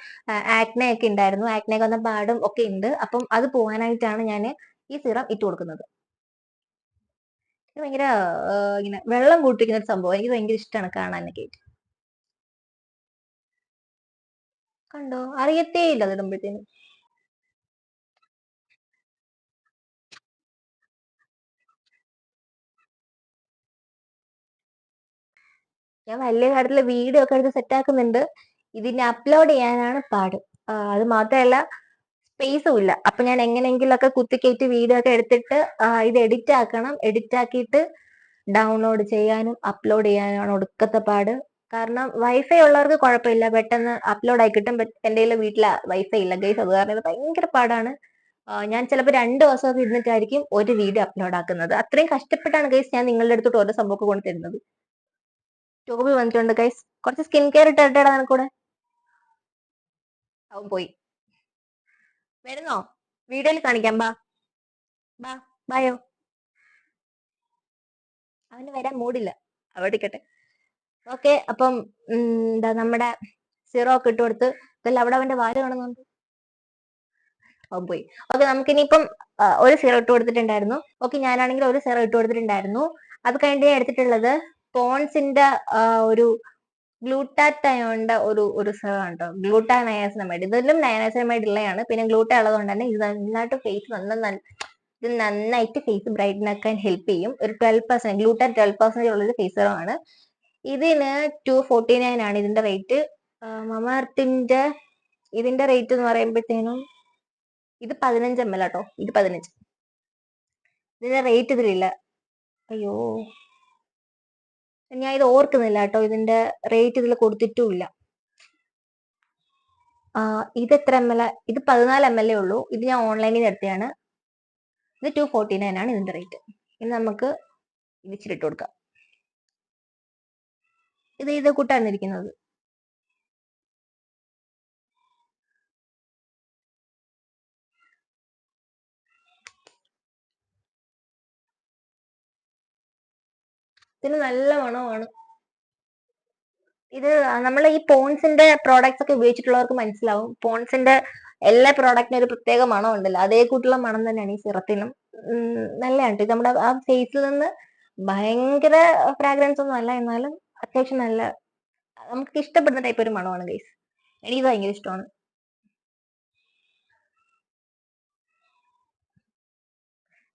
ആക്നെ ഒക്കെ ഉണ്ടായിരുന്നു, ആക്നെ വന്ന പാടും ഒക്കെ ഉണ്ട്. അപ്പം അത് പോകാനായിട്ടാണ് ഞാൻ ഈ സിറം ഇട്ട് കൊടുക്കുന്നത്. ഇത് ഭയങ്കര ഇങ്ങനെ വെള്ളം കൂട്ടിക്കുന്ന ഒരു സംഭവം, എനിക്ക് ഭയങ്കര ഇഷ്ടമാണ് കാണാനൊക്കെ. കണ്ടോ, അറിയത്തേ ഇല്ല അത് ഇടുമ്പോഴത്തേനും. ഞാൻ വലിയ കാര്യത്തില് വീഡിയോ ഒക്കെ എടുത്ത് സെറ്റ് ആക്കുന്നുണ്ട്. ഇതിനെ അപ്ലോഡ് ചെയ്യാനാണ് പാട്. അത് മാത്രമല്ല സ്പേസും ഇല്ല. അപ്പൊ ഞാൻ എങ്ങനെയെങ്കിലൊക്കെ കുത്തിക്കയറ്റി വീഡിയോ ഒക്കെ എടുത്തിട്ട് ഇത് എഡിറ്റ് ആക്കണം. എഡിറ്റ് ആക്കിയിട്ട് ഡൗൺലോഡ് ചെയ്യാനും അപ്ലോഡ് ചെയ്യാനാണ് ഒടുക്കത്തെ പാട്. കാരണം വൈഫൈ ഉള്ളവർക്ക് കുഴപ്പമില്ല, പെട്ടെന്ന് അപ്ലോഡ് ആയി കിട്ടും. എന്റെ വീട്ടിലെ വൈഫൈ ഇല്ല ഗൈസ്, അത് കാരണം ഇത് ഭയങ്കര പാടാണ്. ഞാൻ ചിലപ്പോൾ 2 ദിവസമൊക്കെ ഇരുന്നിട്ടായിരിക്കും ഒരു വീഡിയോ അപ്ലോഡ് ആക്കുന്നത്. അത്രയും കഷ്ടപ്പെട്ടാണ് ഗൈസ് ഞാൻ നിങ്ങളുടെ അടുത്തോട്ട് ഓരോ സംഭവമൊക്കെ കൊണ്ട് തരുന്നത്. ടോബി വന്നിട്ടുണ്ട് ഗൈസ്, കുറച്ച് സ്കിൻ കെയർ ഇട്ടിട്ടാ നിനക്കൂടെ. അവൻ പോയി. വരുന്നോ? വീഡിയോയിൽ കാണിക്കാം, ബാ ബാ ബായോ. അവന് വരാൻ മൂടില്ല, അവിടെ ഇരിക്കട്ടെ. ഓക്കെ, അപ്പം എന്താ നമ്മുടെ സീറോ ഒക്കെ ഇട്ട് കൊടുത്ത് ഇതല്ല അവിടെ അവന്റെ വാല് കാണുന്നുണ്ട്. അവൻ പോയി. ഓക്കെ, നമുക്കിനിയിപ്പം ഒരു സീറോ ഇട്ട് കൊടുത്തിട്ടുണ്ടായിരുന്നു. ഓക്കെ, ഞാനാണെങ്കിൽ ഒരു സീറോ ഇട്ട് കൊടുത്തിട്ടുണ്ടായിരുന്നു. അത് കഴിഞ്ഞിട്ട് ഞാൻ എടുത്തിട്ടുള്ളത് പോൺസിന്റെ ഒരു ഗ്ലൂട്ടാത്തയോണിന്റെ ഒരു സെറം കേട്ടോ, ഗ്ലൂട്ടാ നയാസിനമൈഡ്. ഇതിലും നയാസിനമൈഡ് ഉള്ളതാണ്. പിന്നെ ഗ്ലൂട്ടാ ഉള്ളത് കൊണ്ട് തന്നെ ഇത് നന്നായിട്ട് ഫേസ് ഇത് നന്നായിട്ട് ഫേസ് ബ്രൈറ്റൻ ആക്കാൻ ഹെൽപ്പ് ചെയ്യും. ഒരു 12% ഗ്ലൂട്ടാൻ 12% ഉള്ളൊരു ഫേസ് സെറം ആണ്. ഇതിന് 249 ആണ് ഇതിന്റെ റേറ്റ്. മമാർത്തിന്റെ ഇതിന്റെ റേറ്റ് എന്ന് പറയുമ്പോഴത്തേനും ഇത് 15 ml കേട്ടോ, ഇത് 15. ഇതിന്റെ റേറ്റ് ഇതിലില്ല. അയ്യോ, ഞാൻ ഇത് ഓർക്കുന്നില്ല കേട്ടോ, ഇതിന്റെ റേറ്റ് ഇതിൽ കൊടുത്തിട്ടുമില്ല. ഇത് എത്ര ml? ഇത് 14 ml ഉള്ളൂ. ഇത് ഞാൻ ഓൺലൈനിൽ നിന്ന് എടുത്തതാണ്. ഇത് 249 ആണ് ഇതിന്റെ റേറ്റ്. ഇനി നമുക്ക് ഇച്ചിരി ഇട്ട് കൊടുക്കാം. ഇത് കൂട്ടാണ് ഇരിക്കുന്നത്. ഇതിന് നല്ല മണമാണ്. ഇത് നമ്മൾ ഈ പോൺസിന്റെ പ്രോഡക്ട്സ് ഒക്കെ ഉപയോഗിച്ചിട്ടുള്ളവർക്ക് മനസ്സിലാവും. പോൺസിന്റെ എല്ലാ പ്രോഡക്റ്റിനും ഒരു പ്രത്യേക മണം ഉണ്ടല്ലോ, അതേ കൂട്ടുള്ള മണം തന്നെയാണ് ഈ സിറത്തിനും. നല്ലതാണ്. ഇത് നമ്മുടെ ആ ഫേസിൽ നിന്ന് ഭയങ്കര ഫ്രാഗ്രൻസ് ഒന്നും അല്ല, എന്നാലും അത്യാവശ്യം നല്ല നമുക്ക് ഇഷ്ടപ്പെടുന്ന ടൈപ്പ് ഒരു മണമാണ് ഗൈസ്. എനിക്ക് ഭയങ്കര ഇഷ്ടമാണ്.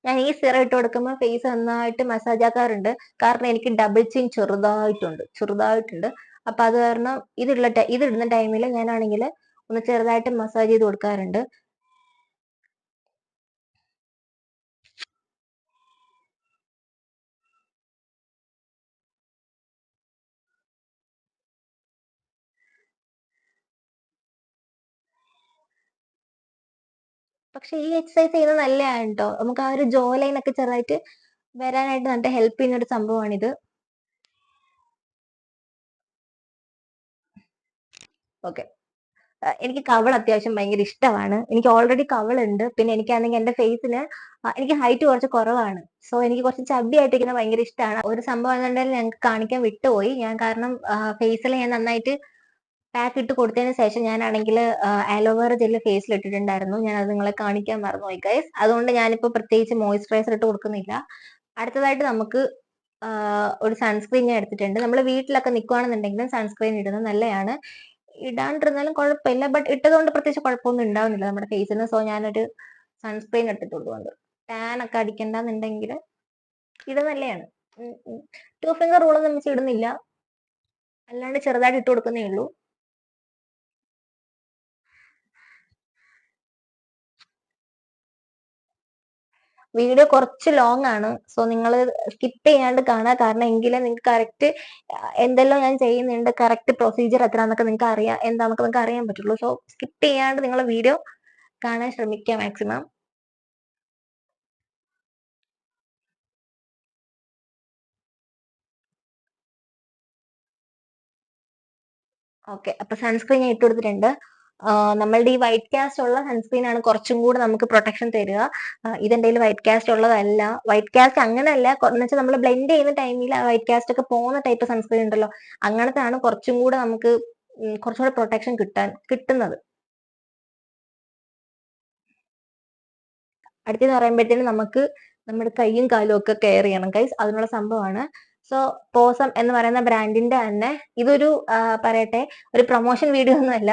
ഞാൻ ഈ സിറം ഇട്ട് കൊടുക്കുമ്പോൾ ഫേസ് നന്നായിട്ട് മസാജ് ആക്കാറുണ്ട്. കാരണം എനിക്ക് ഡബിൾ ചിൻ ചെറുതായിട്ടുണ്ട്. അപ്പൊ അത് കാരണം ഇതിടുന്ന ടൈമിൽ ഞാനാണെങ്കിൽ ഒന്ന് ചെറുതായിട്ട് മസാജ് ചെയ്ത് കൊടുക്കാറുണ്ട്. പക്ഷെ ഈ എക്സസൈസ് ചെയ്യുന്നത് നല്ലതാണ് കേട്ടോ. നമുക്ക് ആ ഒരു ജോ ലൈൻ ഒക്കെ ചെറുതായിട്ട് വരാനായിട്ട് നല്ല ഹെൽപ്പ് ചെയ്യുന്ന ഒരു സംഭവമാണിത്. ഓക്കെ, എനിക്ക് കവൾ അത്യാവശ്യം ഭയങ്കര ഇഷ്ടമാണ്. എനിക്ക് ഓൾറെഡി കവളുണ്ട്. പിന്നെ എനിക്കാണെങ്കിൽ എന്റെ ഫേസിന് എനിക്ക് ഹൈറ്റ് കുറച്ച് കുറവാണ്. സോ എനിക്ക് കുറച്ച് ചബ്ബി ആയിട്ടിരിക്കുന്നത് ഭയങ്കര ഇഷ്ടമാണ്. ഒരു സംഭവം എന്നുണ്ടെങ്കിൽ ഞങ്ങൾക്ക് കാണിക്കാൻ വിട്ടുപോയി ഞാൻ. കാരണം ഫേസിൽ ഞാൻ നന്നായിട്ട് പാക്ക് ഇട്ട് കൊടുത്തതിന് ശേഷം ഞാനാണെങ്കിൽ അലോവേറ ജെല്ല് ഫേസിൽ ഇട്ടിട്ടുണ്ടായിരുന്നു. ഞാൻ അത് നിങ്ങളെ കാണിക്കാൻ മറന്നുപോയി ഗൈസ്. അതുകൊണ്ട് ഞാനിപ്പോ പ്രത്യേകിച്ച് മോയ്സ്ചറൈസർ ഇട്ട് കൊടുക്കുന്നില്ല. അടുത്തതായിട്ട് നമുക്ക് ഒരു സൺസ്ക്രീൻ ഞാൻ എടുത്തിട്ടുണ്ട്. നമ്മൾ വീട്ടിലൊക്കെ നിൽക്കുകയാണെന്നുണ്ടെങ്കിലും സൺസ്ക്രീൻ ഇടുന്നത് നല്ലതാണ്. ഇടാണ്ടിരുന്നാലും കുഴപ്പമില്ല, ബട്ട് ഇട്ടതുകൊണ്ട് പ്രത്യേകിച്ച് കുഴപ്പമൊന്നും ഉണ്ടാവുന്നില്ല നമ്മുടെ ഫേസിന്. സോ ഞാനൊരു സൺസ്ക്രീൻ എടുത്തിട്ടുള്ളതുകൊണ്ട് ടാൻ ഒക്കെ അടിക്കണ്ടെന്നുണ്ടെങ്കിൽ ഇത് നല്ലതാണ്. 2 ഫിംഗർ റൂളൊന്നും വെച്ച് ഇടുന്നില്ല, അല്ലാണ്ട് ചെറുതായിട്ട് ഇട്ട് കൊടുക്കുന്നേ ഉള്ളൂ. വീഡിയോ കുറച്ച് ലോങ് ആണ്. സോ നിങ്ങൾ സ്കിപ്പ് ചെയ്യാണ്ട് കാണുക. കാരണം എങ്കിലേ നിങ്ങൾക്ക് കറക്റ്റ് എന്തെല്ലാം ഞാൻ ചെയ്യുന്നുണ്ട്, കറക്റ്റ് പ്രൊസീജിയർ എത്രയാന്നൊക്കെ നിങ്ങൾക്ക് അറിയാം, എന്താന്നൊക്കെ നിങ്ങൾക്ക് അറിയാൻ പറ്റുള്ളൂ. സോ സ്കിപ്പ് ചെയ്യാണ്ട് നിങ്ങൾ വീഡിയോ കാണാൻ ശ്രമിക്കുക മാക്സിമം. ഓക്കെ, അപ്പൊ സൺസ്ക്രീൻ ഞാൻ ഇട്ട് കൊടുത്തിട്ടുണ്ട്. നമ്മളുടെ ഈ വൈറ്റ് കാസ്റ്റ് ഉള്ള സൺസ്ക്രീൻ ആണ് കുറച്ചും കൂടെ നമുക്ക് പ്രൊട്ടക്ഷൻ തരിക. ഇതെന്റെ വൈറ്റ് കാസ്റ്റ് ഉള്ളതല്ല. വൈറ്റ് കാസ്റ്റ് അങ്ങനെയല്ല എന്ന് വെച്ചാൽ നമ്മൾ ബ്ലെൻഡ് ചെയ്യുന്ന ടൈമിൽ ആ വൈറ്റ് കാസ്റ്റ് ഒക്കെ പോകുന്ന ടൈപ്പ് സൺസ്ക്രീൻ ഉണ്ടല്ലോ, അങ്ങനത്തെ ആണ് കുറച്ചും കൂടെ നമുക്ക് കുറച്ചും കൂടെ പ്രൊട്ടക്ഷൻ കിട്ടുന്നത്. അടുത്തെന്ന് പറയുമ്പോഴത്തേനും നമുക്ക് നമ്മുടെ കൈയും കാലും ഒക്കെ കെയർ ചെയ്യണം ഗൈസ്, അതിനുള്ള സംഭവമാണ്. സോ പോസം എന്ന് പറയുന്ന ബ്രാൻഡിന്റെ തന്നെ ഇതൊരു പറയട്ടെ, ഒരു പ്രൊമോഷൻ വീഡിയോ ഒന്നും അല്ല,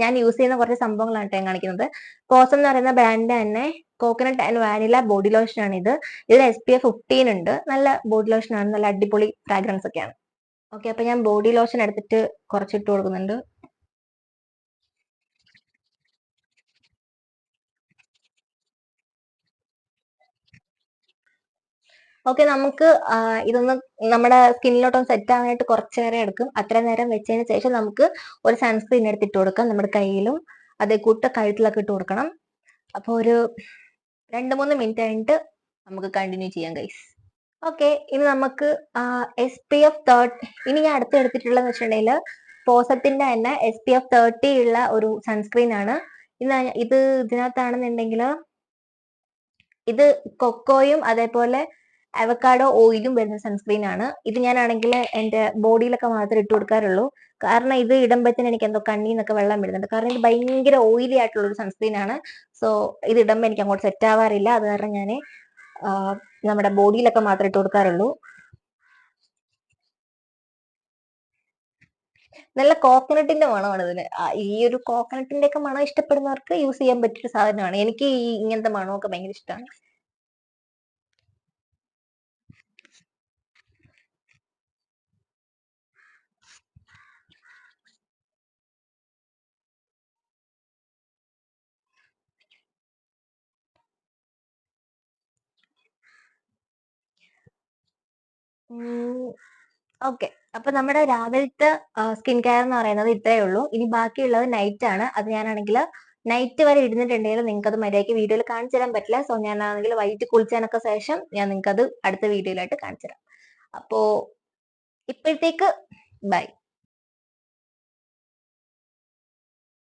ഞാൻ യൂസ് ചെയ്യുന്ന കുറച്ച് സംഭവങ്ങളാണ് ഞാൻ കാണിക്കുന്നത്. പോസം എന്ന് പറയുന്ന ബ്രാൻഡ് തന്നെ coconut and vanilla body lotion ആണ് ഇത്. ഇതിൽ SPF 15 ഉണ്ട്. നല്ല ബോഡി ലോഷൻ ആണ്, നല്ല അടിപൊളി ഫ്രാഗ്രൻസ് ഒക്കെയാണ്. ഓക്കെ, അപ്പൊ ഞാൻ ബോഡി ലോഷൻ എടുത്തിട്ട് കുറച്ചിട്ട് കൊടുക്കുന്നുണ്ട്. ഓക്കെ, നമുക്ക് ഇതൊന്ന് നമ്മുടെ സ്കിന്നിലോട്ടൊന്ന് സെറ്റ് ആവാനായിട്ട് കുറച്ച് നേരം എടുക്കും. അത്ര നേരം വെച്ചതിന് ശേഷം നമുക്ക് ഒരു സൺസ്ക്രീൻ എടുത്തിട്ട് കൊടുക്കാം. നമ്മുടെ കയ്യിലും അതേ കൂട്ട് കഴുത്തിലൊക്കെ ഇട്ട് കൊടുക്കണം. അപ്പോൾ ഒരു 2-3 മിനിറ്റ് കഴിഞ്ഞിട്ട് നമുക്ക് കണ്ടിന്യൂ ചെയ്യാം ഗൈസ്. ഓക്കെ, ഇനി നമുക്ക് SPF 30, ഇനി ഞാൻ അടുത്ത് എടുത്തിട്ടുള്ളതെന്ന് വെച്ചിട്ടുണ്ടെങ്കിൽ പോസത്തിന്റെ തന്നെ SPF 30 ഉള്ള ഒരു സൺസ്ക്രീൻ ആണ്. ഇത് ഇതിനകത്താണെന്നുണ്ടെങ്കിൽ ഇത് കൊക്കോയും അതേപോലെ അവക്കാഡോ ഓയിലും വരുന്ന സൺസ്ക്രീൻ ആണ്. ഇത് ഞാനാണെങ്കിൽ എന്റെ ബോഡിയിലൊക്കെ മാത്രമേ ഇട്ട് കൊടുക്കാറുള്ളൂ. കാരണം ഇത് ഇടുമ്പോഴത്തേന് എനിക്ക് എന്തോ കണ്ണീന്നൊക്കെ വെള്ളം വരുന്നുണ്ട്. കാരണം ഇത് ഭയങ്കര ഓയിലി ആയിട്ടുള്ള ഒരു സൺസ്ക്രീൻ ആണ്. സോ ഇത് ഇടുമ്പോൾ എനിക്ക് അങ്ങോട്ട് സെറ്റ് ആവാറില്ല. അത് കാരണം ഞാൻ നമ്മുടെ ബോഡിയിലൊക്കെ മാത്രമേ ഇട്ട് കൊടുക്കാറുള്ളൂ. നല്ല കോക്കനട്ടിന്റെ മണമാണ് ഇതിന്. ഈ ഒരു കോക്കനട്ടിന്റെ ഒക്കെ മണം ഇഷ്ടപ്പെടുന്നവർക്ക് യൂസ് ചെയ്യാൻ പറ്റിയ സാധനമാണ്. എനിക്ക് ഈ ഇങ്ങനത്തെ മണമൊക്കെ ഭയങ്കര ഇഷ്ടമാണ്. ഓക്കെ, അപ്പൊ നമ്മുടെ രാവിലത്തെ സ്കിൻ കെയർ എന്ന് പറയുന്നത് ഇത്രയേ ഉള്ളൂ. ഇനി ബാക്കിയുള്ളത് നൈറ്റ് ആണ്. അത് ഞാനാണെങ്കിൽ നൈറ്റ് വരെ ഇടുന്നിട്ടുണ്ടെങ്കിൽ നിങ്ങൾക്ക് അത് മര്യാദയ്ക്ക് വീഡിയോയിൽ കാണിച്ചു തരാൻ പറ്റില്ല. സോ ഞാനാണെങ്കിൽ വൈകിട്ട് കുളിച്ചതിനൊക്കെ ശേഷം ഞാൻ നിങ്ങൾക്ക് അത് അടുത്ത വീഡിയോയിലായിട്ട് കാണിച്ചു തരാം. അപ്പോ ഇപ്പോഴത്തേക്ക് ബൈ.